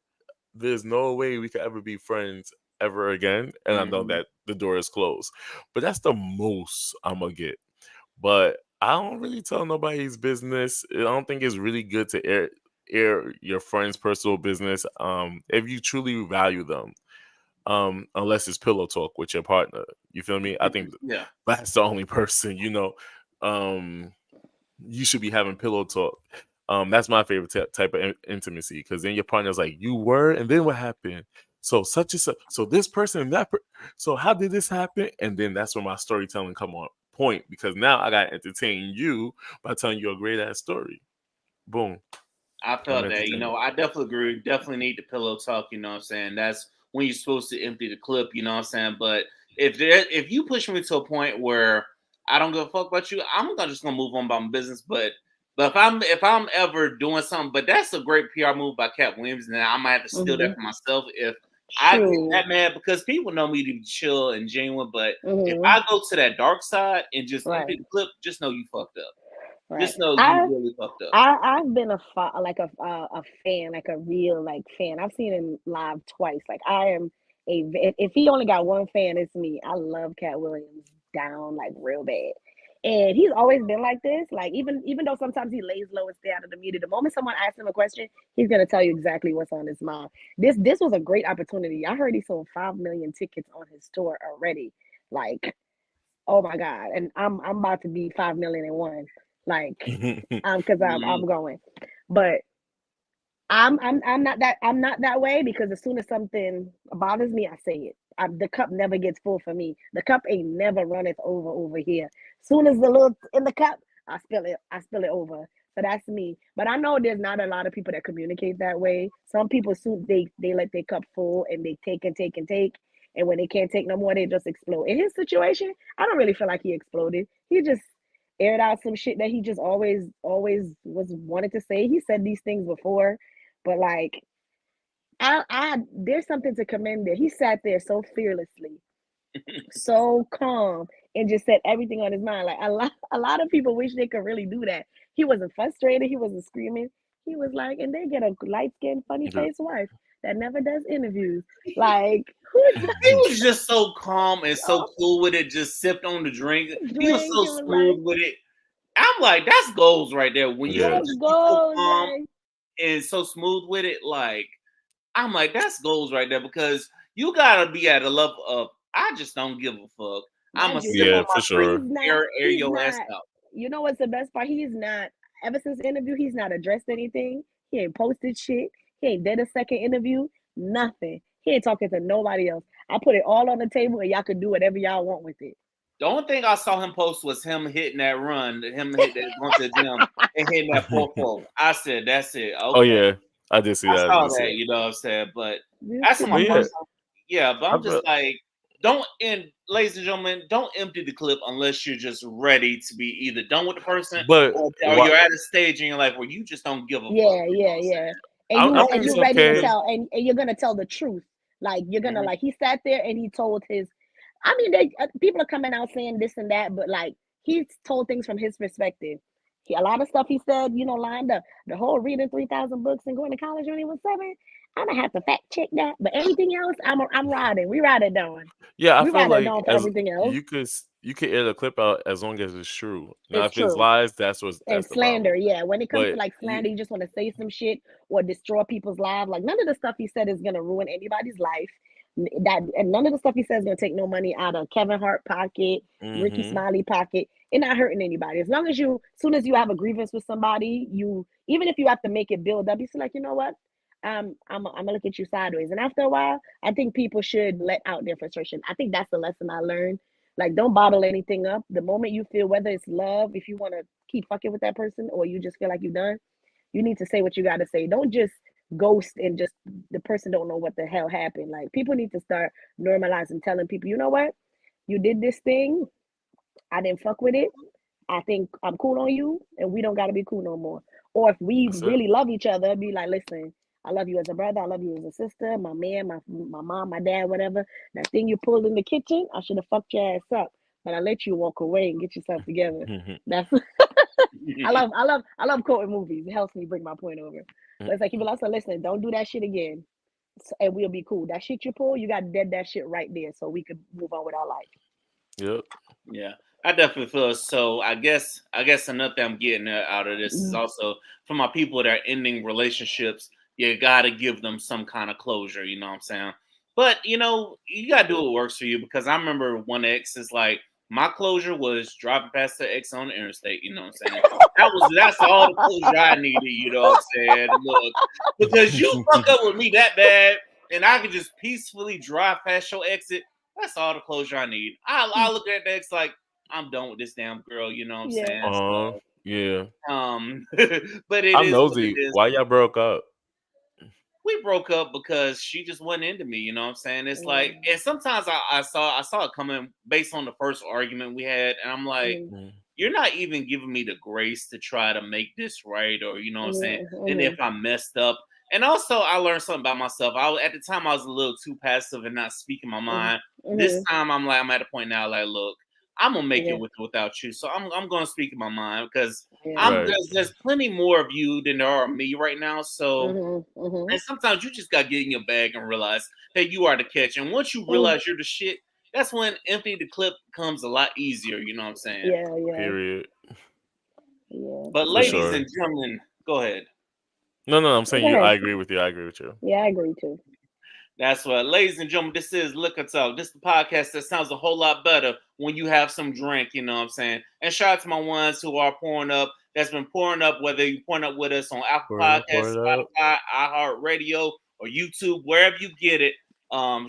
there's no way we could ever be friends ever again. And I know Mhm. that the door is closed. But that's the most I'm gonna get. But I don't really tell nobody's business. I don't think it's really good to air your friend's personal business. If you truly value them. Unless it's pillow talk with your partner. You feel me? I think Yeah. that's the only person, um, you should be having pillow talk. That's my favorite type of intimacy, because then your partner's like, you were, and then what happened? So such and such. So this person and that. So how did this happen? And then that's where my storytelling come on point, because now I gotta entertain you by telling you a great ass story. Boom. I I'm felt that, entertained. I definitely agree. Definitely need the pillow talk, you know what I'm saying? That's when you're supposed to empty the clip, you know what I'm saying? But if you push me to a point where I don't give a fuck about you, I'm just gonna move on about my business. But if I'm ever doing something, but that's a great PR move by Cat Williams, and I might have to steal that for myself if I get True. that mad, because people know me to be chill and genuine. But if Mm-hmm. I go to that dark side and just Right. empty the clip, just know you fucked up. Right. Just know you I really fucked up. I've been a fan, like a real like fan. I've seen him live twice. Like I am if he only got one fan, it's me. I love Cat Williams down like real bad. And he's always been like this. Like even though sometimes he lays low and stay out of the media, the moment someone asks him a question, he's gonna tell you exactly what's on his mind. This was a great opportunity. I heard he sold 5 million tickets on his tour already. Like, oh my God. And I'm about to be 5 million and one. Like because I'm going. But I'm not that way, because as soon as something bothers me, I say it. The cup never gets full for me. The cup ain't never runneth over here. Soon as the little in the cup, I spill it over. So that's me. But I know there's not a lot of people that communicate that way. Some people soon they let their cup full and they take and take and take. And when they can't take no more, they just explode. In his situation, I don't really feel like he exploded. He just aired out some shit that he just always was wanted to say. He said these things before, but like I there's something to commend there. He sat there so fearlessly, so calm, and just said everything on his mind. Like a lot of people wish they could really do that. He wasn't frustrated, he wasn't screaming. He was like, and they get a light skinned, funny faced wife that never does interviews. Like, who's He was just so calm and so oh, cool with it, just sipped on the drink. He was drink so and was like, smooth with it. I'm like, that's goals right there. When you can Yeah. that's just be so goals, calm like and so smooth with it, like, I'm like, that's goals right there, because you gotta be at a level of, I just don't give a fuck. I'm mind gonna you, sip on Yeah, for my drink, sure. air he's your ass not, out. you know what's the best part? He's not, ever since the interview, he's not addressed anything. He ain't posted shit. He ain't did a second interview. Nothing. He ain't talking to nobody else. I put it all on the table and y'all can do whatever y'all want with it. The only thing I saw him post was him hitting that run, him hit that going to the gym and hitting that 4-4. I said, that's it. Oh Okay. yeah, I did see I that. I saw did see that, that. you know what I'm saying? But This that's could my But yeah, be, personal. Yeah, but I I'm just feel, like, don't end, ladies and gentlemen, don't empty the clip unless you're just ready to be either done with the person, but or what you're at a stage in your life where you just don't give a fuck. yeah, You know yeah, what I'm yeah. saying? I Don't think And it's you're give ready to okay. tell, and you're gonna tell the truth. Like you're gonna, Mhm. like, he sat there and he told his, I mean, they people are coming out saying this and that, but like he's told things from his perspective. A lot of stuff he said, lined up. The whole reading 3,000 books and going to college when he was 7. I'm gonna have to fact check that. But everything else, I'm riding. We ride it down. Yeah, I We feel ride it like down for as everything else. you could air the clip out as long as it's true. Now, It's if it's true. lies, And that's the problem. slander, yeah. When it comes to But like you, slander, you just want to say some shit or destroy people's lives. Like none of the stuff he said is gonna ruin anybody's life. And none of the stuff he says is gonna take no money out of Kevin Hart pocket, Ricky mm-hmm. Smiley pocket. It's not hurting anybody. As soon as you have a grievance with somebody, even if you have to make it build up, you say like, you know what? I'm gonna look at you sideways. And after a while, I think people should let out their frustration. I think that's the lesson I learned. Like, don't bottle anything up. The moment you feel, whether it's love, if you want to keep fucking with that person, or you just feel like you're done, you need to say what you got to say. Don't just ghost and just the person don't know what the hell happened. Like, people need to start normalizing, telling people, you know what, you did this thing, I didn't fuck with it. I think I'm cool on you, and we don't got to be cool no more. Or if we That's it. really love each other, be like, listen, I love you as a brother. I love you as a sister, my man, my mom, my dad, whatever. That thing you pulled in the kitchen, I should have fucked your ass up, but I let you walk away and get yourself together. That's I love quoting movies. It helps me bring my point over. But it's like, people also listen, don't do that shit again. and we'll be cool. That shit you pull, you got to dead that shit right there so we could move on with our life. Yep. Yeah, I definitely feel so. I guess another thing I'm getting out of this is also for my people that are ending relationships. You gotta give them some kind of closure. You know what I'm saying? But you gotta do what works for you, because I remember one ex is like, my closure was driving past the ex on the interstate. You know what I'm saying? That's all the closure I needed. You know what I'm saying? Look, because you fuck up with me that bad, and I could just peacefully drive past your exit. That's all the closure I need. I look at that, it's like, I'm done with this damn girl. You know what I'm saying? So, Yeah. but it I'm is what it nosy. is. Why y'all broke up? We broke up because she just wasn't into me. You know what I'm saying? It's like, and sometimes I saw it coming based on the first argument we had, and I'm like, you're not even giving me the grace to try to make this right, or you know what I'm saying? And if I messed up. And also, I learned something about myself. At the time I was a little too passive and not speaking my mind. This time I'm at a point now, like, look, I'm gonna make it with or without you. So I'm gonna speak in my mind, because there's plenty more of you than there are of me right now. So and sometimes you just gotta get in your bag and realize that you are the catch. And once you realize you're the shit, that's when empty the clip becomes a lot easier. You know what I'm saying? Yeah. Period. Yeah. But ladies and gentlemen, go ahead. No, I'm saying you. I agree with you. Yeah, I agree too. That's what, ladies and gentlemen, this is Liquor Talk. This is the podcast that sounds a whole lot better when you have some drink, you know what I'm saying? And shout out to my ones who are pouring up, that's been pouring up, whether you're pouring up with us on Apple Podcasts, Spotify, iHeartRadio, or YouTube, wherever you get it.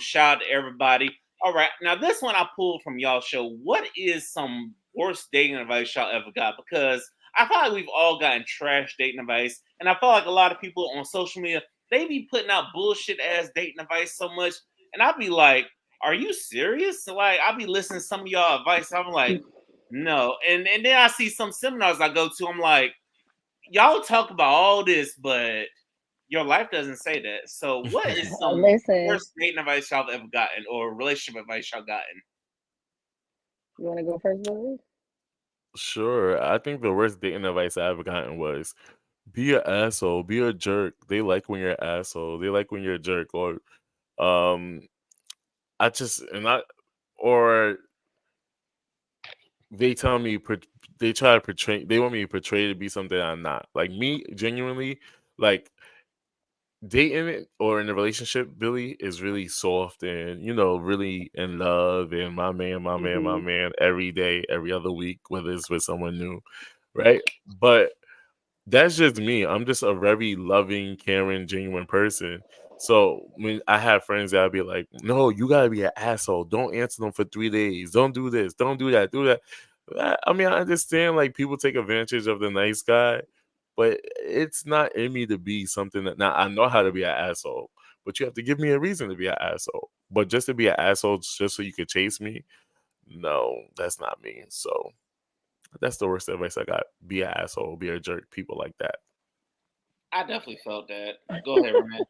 Shout out to everybody. All right, now this one I pulled from y'all show. What is some worst dating advice y'all ever got? Because I feel like we've all gotten trash dating advice, and I feel like a lot of people on social media, they be putting out bullshit ass dating advice so much, and I'll be like, are you serious? Like, I'll be listening to some of y'all advice, I'm like, no. And then I see some seminars I go to, I'm like, y'all talk about all this, but your life doesn't say that. So what is some worst dating advice y'all ever gotten, or relationship advice y'all gotten? You want to go first, Billy? Sure. I think the worst dating advice I ever gotten was, be an asshole, be a jerk. They like when you're an asshole. They like when you're a jerk. Or or they tell me, they try to portray, they want me to portray to be something I'm not. Like, me, genuinely, like, dating or in a relationship, Billy, is really soft and, really in love, and my man every day, every other week, whether it's with someone new, right? But that's just me. I'm just a very loving, caring, genuine person. So when I have friends that I'll be like, no, you gotta be an asshole. Don't answer them for 3 days. Don't do this. Don't do that. Do that. I mean, I understand, like, people take advantage of the nice guy, but it's not in me to be something that, now I know how to be an asshole, but you have to give me a reason to be an asshole. But just to be an asshole just so you could chase me, no, that's not me. So that's the worst advice I got. Be an asshole, be a jerk, people like that. I definitely felt that. Go ahead, Renay.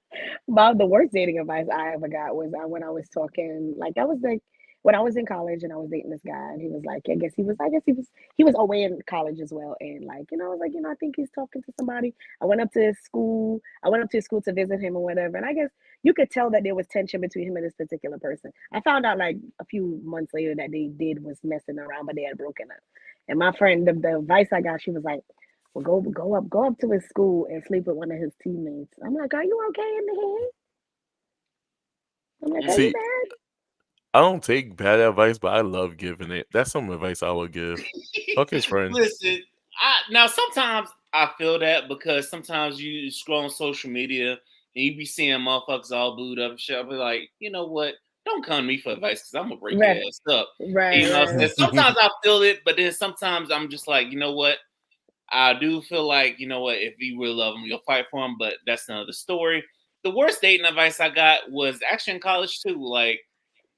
Bob, the worst dating advice I ever got was when I was talking, like I was like when I was in college and I was dating this guy, and he was like, he was away in college as well, and like, I was like, I think he's talking to somebody. I went up to his school to visit him or whatever, and I guess you could tell that there was tension between him and this particular person. I found out like a few months later that they did was messing around, but they had broken up. And my friend, the advice I got, she was like, well, go up to his school and sleep with one of his teammates. I'm like, are you okay in the head? I'm like, are you See, bad? I don't take bad advice, but I love giving it. That's some advice I would give. Fuck his friends. Listen, now sometimes I feel that, because sometimes you scroll on social media and you be seeing motherfuckers all booed up and shit. I'll be like, you know what? Don't come to me for advice, because I'm gonna break your ass up. Right. And sometimes I feel it, but then sometimes I'm just like, you know what? I do feel like, you know what, if you really love him, you'll fight for him, but that's another story. The worst dating advice I got was actually in college too. Like,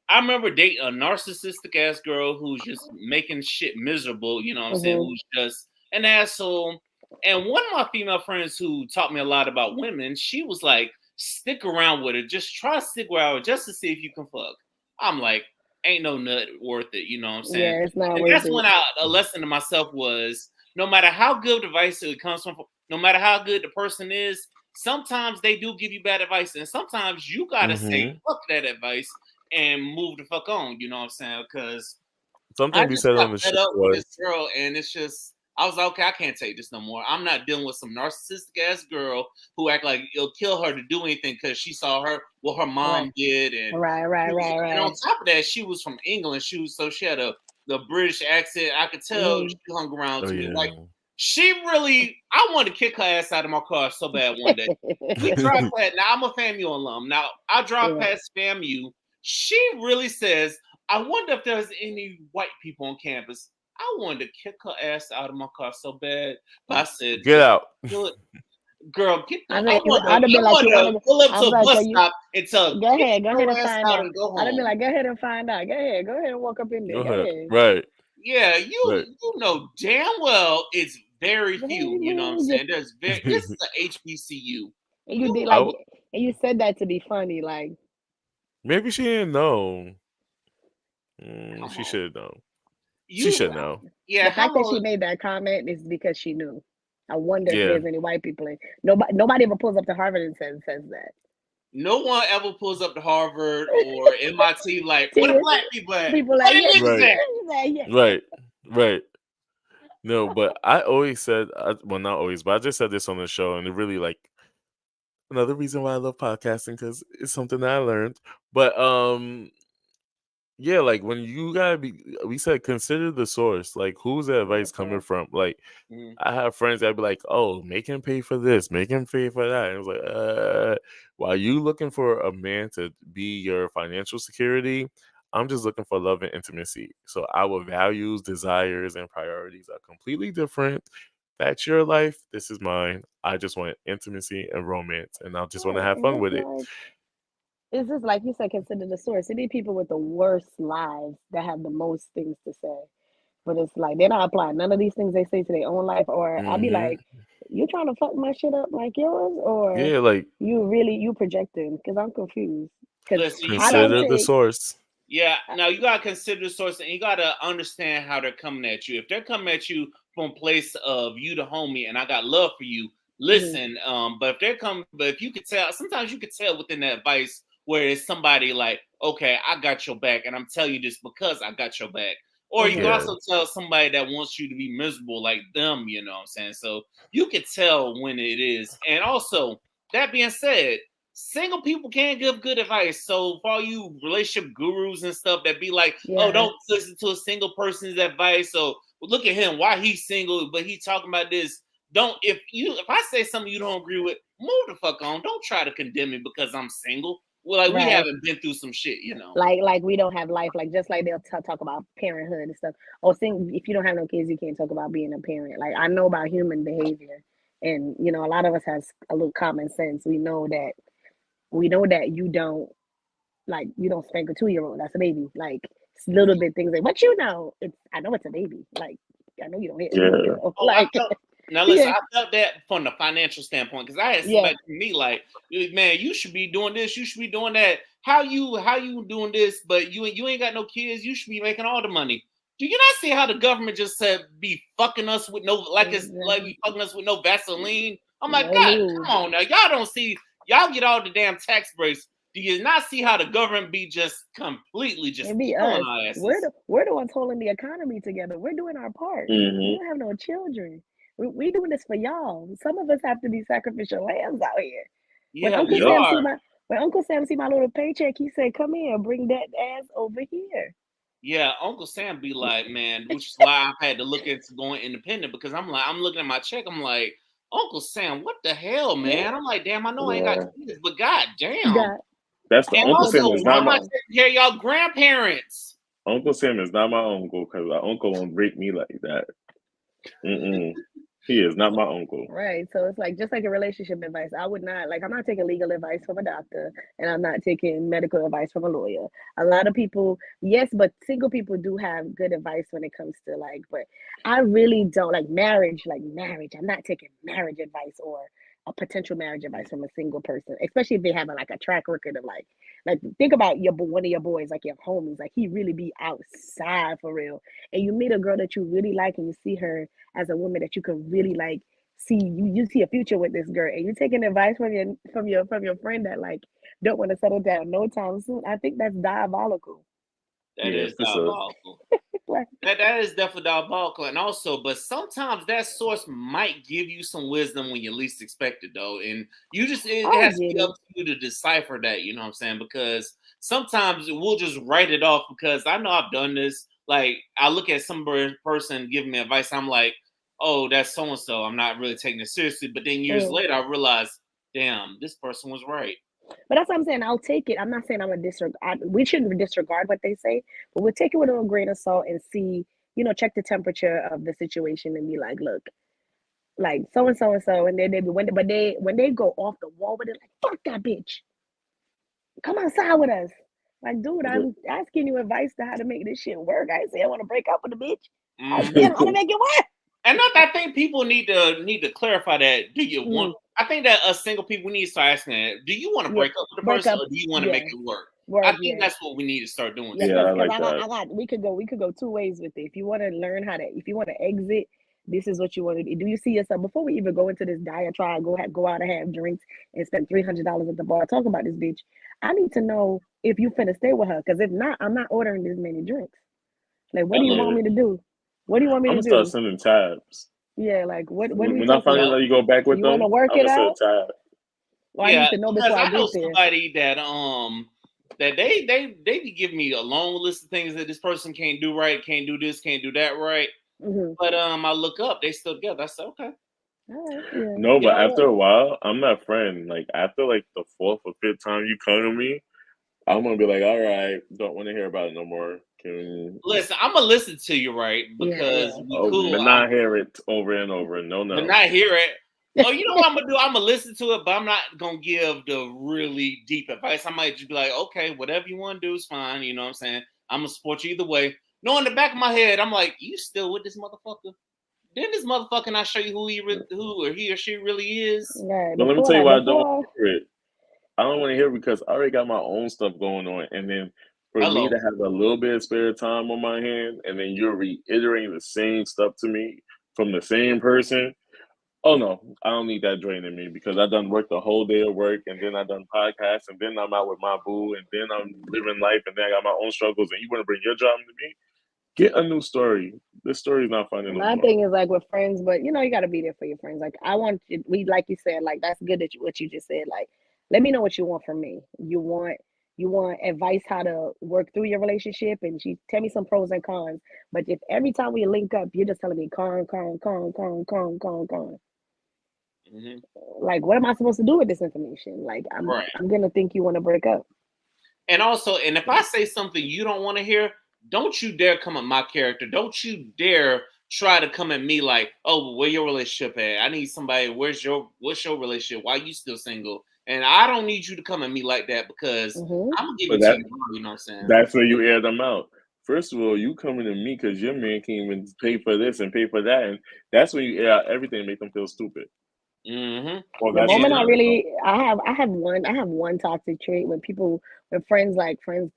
I remember dating a narcissistic ass girl who's just making shit miserable, you know what I'm saying? Who's just an asshole. And one of my female friends who taught me a lot about women, she was like, stick around with her. Just try to stick around with her just to see if you can fuck. I'm like, ain't no nut worth it, you know what I'm saying? Yeah, it's not and worth that's it. when a lesson to myself was, no matter how good advice it comes from, no matter how good the person is, sometimes they do give you bad advice, and sometimes you gotta say fuck that advice and move the fuck on. You know what I'm saying? Because I Something we just said got on the fed show up with was, this girl, and it's just I was like, okay, I can't take this no more. I'm not dealing with some narcissistic ass girl who act like it'll kill her to do anything because she saw what her mom did, and and on top of that, she was from England. She had the British accent. I could tell she hung around to me. Like she really, I wanted to kick her ass out of my car so bad one day. We drive past. Now I'm a FAMU alum. Now I drive past FAMU. She really says, I wonder if there's any white people on campus. I wanted to kick her ass out of my car so bad. But I said, get out. Girl, get the. I I mean, want I'd have been like, to pull up I to was a like, bus stop and tell go ahead and ass find out out. and go I'd have been home. like, go ahead and find out. Go ahead and walk up in there. Go ahead. Right. Yeah, you know damn well it's very few. You know what I'm saying? This is a HBCU. And you did like, and you said that to be funny, like maybe she didn't know. She should know. She should know. Yeah, the fact that she made that comment is because she knew. I wonder if there's any white people in. Nobody ever pulls up to Harvard and says that. No one ever pulls up to Harvard or MIT like, what the black people at? What the niggas at? Right. No, but I always said, well, not always, but I just said this on the show, and it really like another reason why I love podcasting because it's something that I learned. But yeah, like when you gotta we said consider the source. Like, who's the advice coming from? Like, I have friends that be like, "Oh, make him pay for this, make him pay for that." And it was like, while you looking for a man to be your financial security, I'm just looking for love and intimacy. So our values, desires, and priorities are completely different. That's your life. This is mine. I just want intimacy and romance, and I just want to have fun with it. It's just like you said, consider the source. It be people with the worst lives that have the most things to say. But it's like they're not applying none of these things they say to their own life. Or I'll be like, you trying to fuck my shit up like yours? Or like you projecting? Because I'm confused. Because consider the source. Yeah, now you gotta consider the source, and you gotta understand how they're coming at you. If they're coming at you from a place of you the homie, and I got love for you, listen. But if you could tell, sometimes you could tell within that advice where it's somebody like, okay, I got your back, and I'm telling you this because I got your back. Or you can also tell somebody that wants you to be miserable like them, you know what I'm saying? So you could tell when it is. And also, that being said, single people can't give good advice. So for all you relationship gurus and stuff that be like, oh, don't listen to a single person's advice. So look at him, why he's single, but he talking about this. If I say something you don't agree with, move the fuck on. Don't try to condemn me because I'm single. Well, like we haven't been through some shit, you know. Like we don't have life. Like just like they'll talk about parenthood and stuff. Or if you don't have no kids, you can't talk about being a parent. Like I know about human behavior, and you know a lot of us has a little common sense. We know that you don't spank a 2-year-old. That's a baby. Like little bit things like, but I know it's a baby. Like I know you don't hit. Now listen, I felt that from the financial standpoint because I had somebody to me like, man, you should be doing this, you should be doing that. How you doing this, but you ain't got no kids, you should be making all the money. Do you not see how the government just said be fucking us with no be fucking us with no Vaseline? I'm like, God, come on now. Y'all don't see, y'all get all the damn tax breaks. Do you not see how the government be just completely just killing our asses? We're the ones holding the economy together. We're doing our part. We don't have no children. We doing this for y'all. Some of us have to be sacrificial lambs out here. Yeah, when Uncle Sam see my little paycheck, he said, "Come here, bring that ass over here." Yeah, Uncle Sam be like, man, which is why I've had to look into going independent because I'm looking at my check, I'm like, Uncle Sam, what the hell, man? I'm like, damn, I know I ain't got kids, but god damn. That's the Uncle Sam is not my taking care of y'all grandparents. Uncle Sam is not my uncle because my uncle won't break me like that. He is not my uncle. Right. So it's like just like a relationship advice. I would not I'm not taking legal advice from a doctor and I'm not taking medical advice from a lawyer. A lot of people, yes, but single people do have good advice when it comes to but I really don't like marriage. I'm not taking marriage advice or a potential marriage advice from a single person, especially if they have a track record of think about one of your boys, like your homies, like he really be outside for real. And you meet a girl that you really like and you see her as a woman that you can really see you see a future with this girl, and you're taking advice from your friend that like don't want to settle down no time soon. I think that's diabolical. That Yeah, is for sure. diabolical. Like, That is definitely diabolical. And also, but sometimes that source might give you some wisdom when you least expect it, though. And you just, it I has to get be up it. to you to decipher that, you know what I'm saying? Because sometimes we'll just write it off because I know I've done this. Like, I look at some person giving me advice, I'm like, oh, that's so and so. I'm not really taking it seriously. But then years Mm. later, I realize, damn, this person was right. But that's what I'm saying. I'll take it. I'm not saying I'm a disregard. We shouldn't disregard what they say, but we'll take it with a grain of salt and see, check the temperature of the situation and be like, look, like so and so and so, and then when they go off the wall with it, like fuck that bitch, come outside with us. Like, dude, Yeah. I'm asking you advice to how to make this shit work. I say I want to break up with the bitch. I Mhm. said how to make it work. And I think people need to clarify that. Do you want? Mm, I think that us single people need to start asking that. Do you want to yeah, break up with the break person, up. or do you want to make Yeah, it work? I work. think Yeah. that's what we need to start doing Yeah, too. Yeah, I because like that. I got we could go two ways with it. If you want to learn how to, if you want to exit, this is what you want to do. Do you see yourself before we even go into this diatribe? Go out and have drinks and spend $300 at the bar talking about this bitch. I need to know if you finna stay with her, because if not, I'm not ordering this many drinks. Like, what do you Hello, want Yeah, me to do? What do you want me I'm to gonna start do? sending tabs. Yeah, like what are we When I talking find out about? hello. that you go back with You want to them, work I'm it gonna send a out? tab. Well, I Yeah, need to know because before I I know get there. somebody that they be giving me a long list of things that this person can't do right, can't do this, can't do that right. Hmm. But I look up, they still together. I said, okay, All right, yeah. No, you but know after what? a while, I'm that friend. Like after like the fourth or fifth time you come to me, I'm gonna be like, all right, don't want to hear about it no more. Can Listen, I'm gonna listen to you, right? Yeah, Because yeah. we oh, but cool. not hear it over and over. No, But no. not hear it. Oh, you know what I'm gonna do? I'm gonna listen to it, but I'm not gonna give the really deep advice. I might just be like, okay, whatever you want to do is fine. You know what I'm saying? I'm gonna support you either way. No, in the back of my head, I'm like, you still with this motherfucker? Didn't this motherfucker not show you who or he or she really is? Right. But let me tell you why I don't want Before. to hear it. I don't want to hear it because I already got my own stuff going on, and then for me to Hello. have a little bit of spare time on my hand, and then you're reiterating the same stuff to me from the same person. Oh no, I don't need that draining me because I done worked the whole day of work, and then I done podcasts, and then I'm out with my boo, and then I'm living life, and then I got my own struggles, and you want to bring your job to me? Get a new story. This story is not funny no My more. thing is like with friends, but you got to be there for your friends. Like I want you, like you said, like that's good that what you just said. Like, let me know what you want from me. You want advice how to work through your relationship, and she tell me some pros and cons. But if every time we link up, you're just telling me con, Hmm. like what am I supposed to do with this information? Like I'm Right. I'm gonna think you want to break up. And also, and if I say something you don't want to hear, don't you dare come at my character. Don't you dare try to come at me like, oh, where your relationship at? I need somebody. What's your relationship? Why you still single? And I don't need you to come at me like that because Hmm. I'm gonna give But it to you. You know what I'm saying? that's where you air them out. First of all, you coming to me because your man can't even pay for this and pay for that, and that's when you air out everything and make them feel stupid. Mm-hmm. Well, The that's just moment Yeah. my thought. I have one toxic trait when friends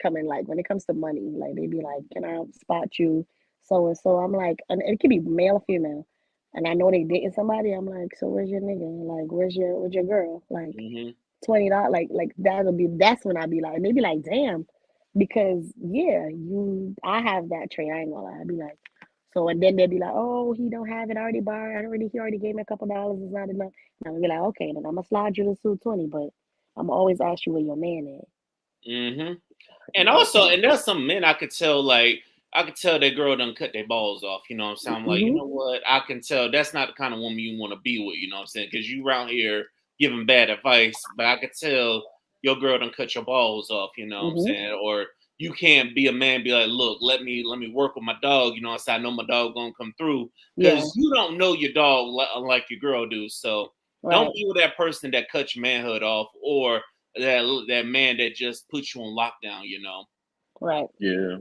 come in, like when it comes to money, like they be like, can I spot you so and so? I'm like, and it could be male or female, and I know they dating somebody. I'm like, so where's your nigga? Like, where's your girl? Like Mm-hmm. $20, like that's when I be like, and they be like, damn, because yeah, I have that trait. I ain't gonna lie. I be like, so, and then they'd be like, oh, he don't have it. I already borrowed. He already gave me a couple dollars. It's not enough. And I'm gonna be like, okay, then I'm gonna slide you to 220, but I'm always ask you where your man is. Mm-hmm. And also, Exactly. and there's some men I could tell, like, I could tell that girl done cut their balls off. You know what I'm saying? I'm like, you Hmm. know what? I can tell that's not the kind of woman you want to be with. You know what I'm saying? Because you around here giving bad advice, but I could tell your girl done cut your balls off. You know what I'm Hmm. saying? Or you can't be a man, be like, look, let me work with my dog. You know what I'm saying? I know my dog gonna come through Yeah, because you don't know your dog like your girl do. So don't right, be with that person that cuts your manhood off, or that man that just puts you on lockdown. You know. right. Yeah.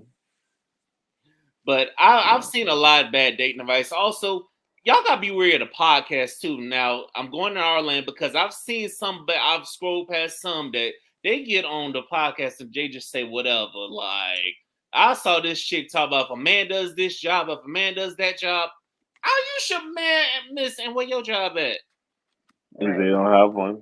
But I've seen a lot of bad dating advice. Also, y'all gotta be wary of the podcast too. Now I'm going to our land because I've seen some, but I've scrolled past some that they get on the podcast and they just say whatever. Like I saw this chick talk about if a man does this job, if a man does that job. How you should man miss and where your job at? If they don't have one.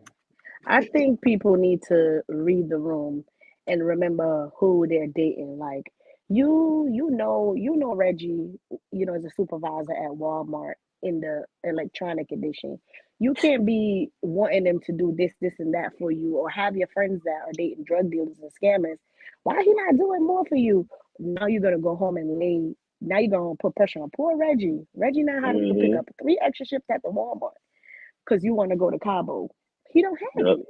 I think people need to read the room and remember who they're dating. Like you know Reggie, as a supervisor at Walmart in the electronic edition. You can't be wanting them to do this, this, and that for you, or have your friends that are dating drug dealers and scammers. Why he not doing more for you? Now you're gonna go home and lay. Now you're gonna put pressure on poor Reggie. Reggie now having to pick Mm-hmm. up 3 extra shifts at the Walmart because you want to go to Cabo. He don't have Yep. it.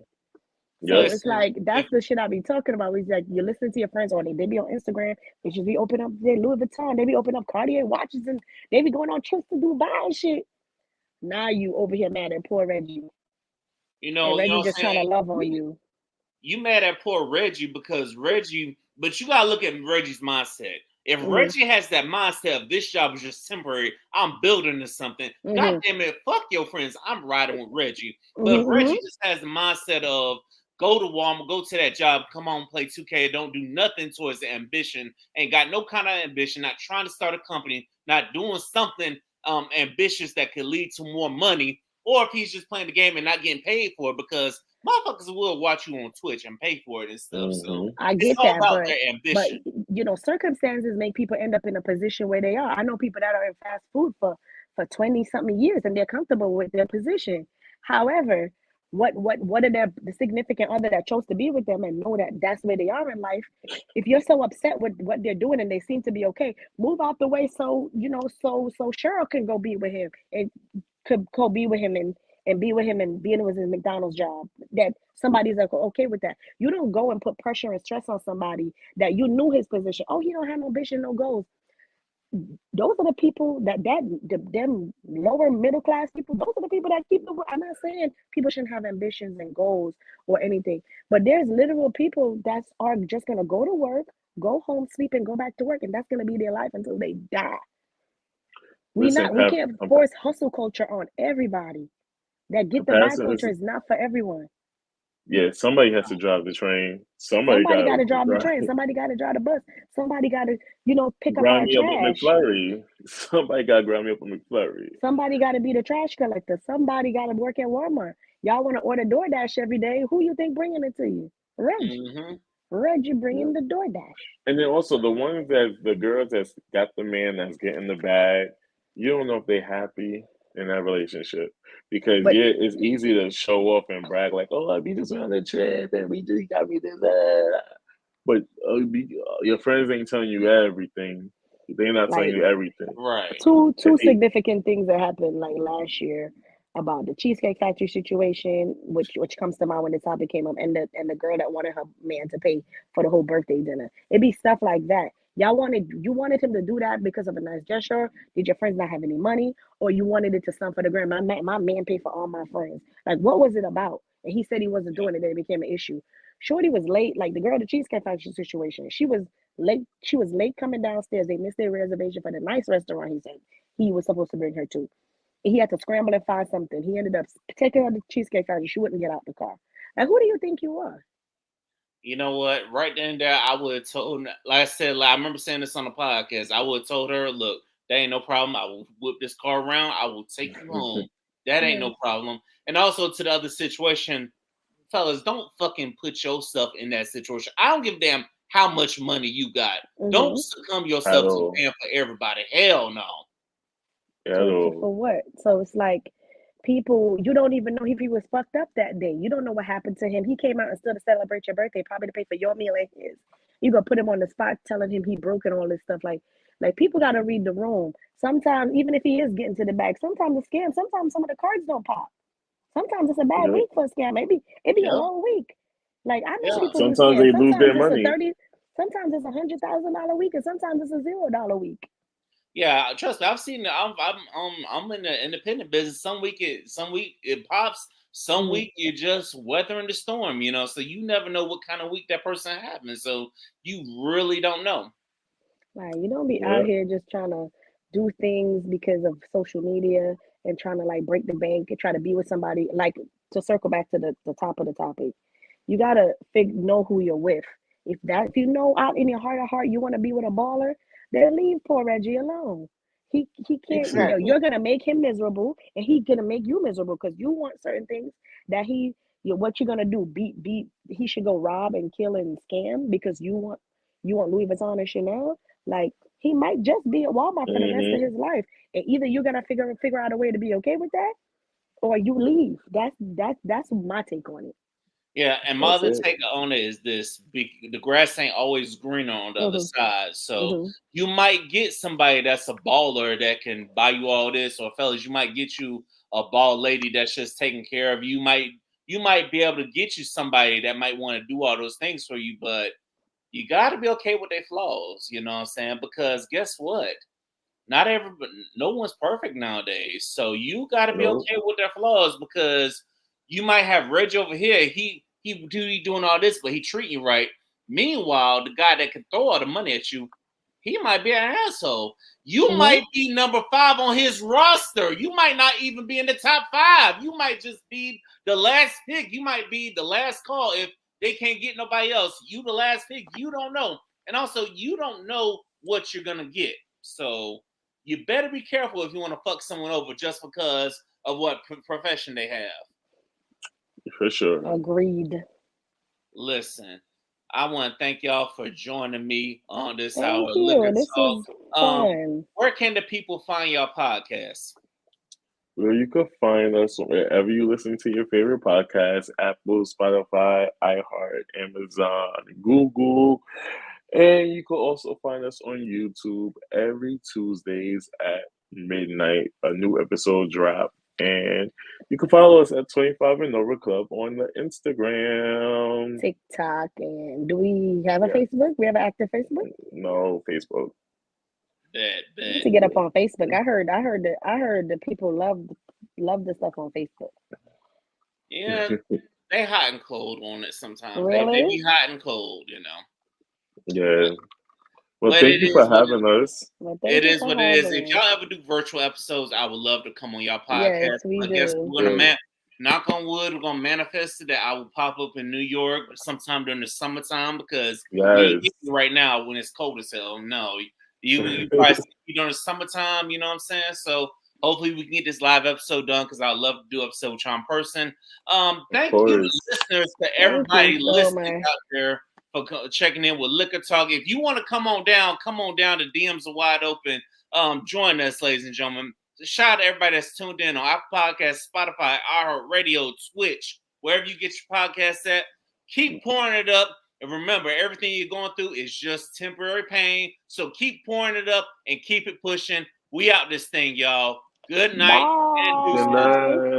So Yep. it's Listen, like that's the shit I be talking about. It's like you listen to your friends, or they be on Instagram. They should be open up their Louis Vuitton. They be open up Cartier watches, and they be going on trips to Dubai and shit. Now you over here mad at poor Reggie, and you know Reggie what just I'm trying to saying? love on you. You mad at poor Reggie because Reggie, but you gotta look at Reggie's mindset. If Mhm, Reggie has that mindset of this job is just temporary, I'm building to something. God mhm, damn it, fuck your friends. I'm riding with Reggie. But if mhm, Reggie mhm. just has the mindset of go to Walmart, go to that job, come on, play 2K, don't do nothing towards the ambition, ain't got no kind of ambition, not trying to start a company, not doing something ambitious that could lead to more money, or if he's just playing the game and not getting paid for it because motherfuckers will watch you on Twitch and pay for it and stuff. So Mm-hmm. I it's get all that, about but their but ambition. circumstances make people end up in a position where they are. I know people that are in fast food for 20 something years and they're comfortable with their position. However, what are the significant other that chose to be with them and know that that's where they are in life? If you're so upset with what they're doing and they seem to be okay, move out the way so so Cheryl can go be with him and could go be with him and be with him and being with his McDonald's job. That somebody's like okay with that. You don't go and put pressure and stress on somebody that you knew his position. Oh, he don't have no ambition, no goals. Those are the people them lower middle class people. Those are the people that keep the. I'm not saying people shouldn't have ambitions and goals or anything, but there's literal people that are just gonna go to work, go home, sleep, and go back to work, and that's gonna be their life until they die. Listen, We can't force hustle culture on everybody. That get the bag comparison is culture is not for everyone. somebody has to drive the train. Somebody Somebody got got to to drive the drive. train. Somebody got to drive the bus. Somebody got to, pick up Grind our me up a trash. McFlurry. Somebody got to grind me up a McFlurry. Somebody got to be the trash collector. Somebody got to work at Walmart. Y'all want to order DoorDash every day. Who you think bringing it to you? Reggie. Mm-hmm. Reggie Yeah. bringing the DoorDash. And then also the ones that the girls that's got the man that's getting the bag, you don't know if they happy in that relationship because But it's easy to show off and brag like, oh, we just went on a trip and we just got me this. But your friends ain't telling you everything. They're not telling like you everything. Right. two Hey, significant things that happened like last year about the Cheesecake Factory situation, which comes to mind when the topic came up, and the girl that wanted her man to pay for the whole birthday dinner. It'd be stuff like that. You wanted him to do that because of a nice gesture. Did your friends not have any money, or you wanted it to stand for the grand? My man paid for all my friends. Like, what was it about? And he said he wasn't Yeah. doing it. Then it became an issue. Shorty was late. Like the girl, the Cheesecake Factory situation. She was late. She was late coming downstairs. They missed their reservation for the nice restaurant. He said he was supposed to bring her to. He had to scramble and find something. He ended up taking her to the Cheesecake Factory. She wouldn't get out the car. Like, who do you think you are? You know what? Right then and there, I would have told, like I said, like I remember saying this on the podcast. I would have told her, look, there ain't no problem. I will whip this car around. I will take you home. That ain't Yeah. no problem. And also to the other situation, fellas, don't fucking put yourself in that situation. I don't give a damn how much money you got. Don't Mm-hmm. succumb at yourself to all. paying for everybody. Hell no. At all. For what? So it's like people you don't even know if he was fucked up that day. You don't know what happened to him. He came out and still to celebrate your birthday, probably to pay for your meal and his. You gonna put him on the spot telling him he broke and all this stuff. Like people gotta read the room. Sometimes, even if he is getting to the bag, sometimes it's scam. Sometimes some of the cards don't pop. Sometimes it's a bad Yep. week for a scam. Maybe it be a Yeah, low week. Like I know yeah. people do Sometimes scams. they lose Sometimes their it's a money. 30, sometimes it's $100,000 week, and sometimes it's a $0 week. Yeah, trust me. I've seen. I'm in the independent business. Some week it pops. Some Hmm. week you're just weathering the storm. So you never know what kind of week that person having. So you really don't know. Like you don't be out Yeah. here just trying to do things because of social media and trying to like break the bank and try to be with somebody. Like to circle back to the top of the topic, you gotta know who you're with. If you know out in your heart of heart you want to be with a baller, then leave poor Reggie alone. He can't, Exactly. you're gonna make him miserable, and he's gonna make you miserable because you want certain things that what you're gonna do? He should go rob and kill and scam because you want Louis Vuitton and Chanel. Like he might just be at Walmart for the rest of his life, and either you're gonna figure out a way to be okay with that, or you leave. That's my take on it. Yeah, and my other take on it is this: the grass ain't always greener on the other side. So you might get somebody that's a baller that can buy you all this, or fellas, you might get you a ball lady that's just taking care of you. You might be able to get you somebody that might want to do all those things for you, but you got to be okay with their flaws. You know what I'm saying? Because guess what? No one's perfect nowadays. So you got to be okay with their flaws, because you might have Reggie over here. He doing all this, but he treating you right. Meanwhile, the guy that can throw all the money at you, he might be an asshole. You might be number 5 on his roster. You might not even be in the top 5. You might just be the last pick. You might be the last call if they can't get nobody else. You the last pick. You don't know. And also, you don't know what you're going to get. So you better be careful if you want to fuck someone over just because of what profession they have. For sure. Agreed. Listen, I want to thank y'all for joining me on this Thank hour of you. Liquor This Talk. is fun. Where can the people find your podcast? Well, you can find us wherever you listen to your favorite podcasts: Apple, Spotify, iHeart, Amazon, Google. And you can also find us on YouTube every Tuesdays at midnight. A new episode drop. And you can follow us at 25 and Over Club on the Instagram, TikTok, and do we have a Facebook? We have an active Facebook? No, Facebook. To get up on Facebook. I heard that people love the stuff on Facebook. Yeah, they hot and cold on it sometimes. Really? They be hot and cold, you know. Yeah. Well, thank you for having us. It is what it is. If y'all ever do virtual episodes, I would love to come on y'all podcast. Yes, we do. Guess we're gonna knock on wood. We're gonna manifest it that I will pop up in New York sometime during the summertime, because we ain't getting right now when it's cold as hell. No, you probably see me during the summertime. You know what I'm saying? So hopefully we can get this live episode done, because I'd love to do episode with you in person. Thank you, listeners, to everybody listening out there for checking in with Liquor Talk. If you want to come on down. The DMs are wide open. Join us, ladies and gentlemen. Shout out to everybody that's tuned in on Apple Podcasts, Spotify, iHeartRadio, Twitch, wherever you get your podcasts at. Keep pouring it up. And remember, everything you're going through is just temporary pain. So keep pouring it up and keep it pushing. We out this thing, y'all. Good night. Bye. And Good night.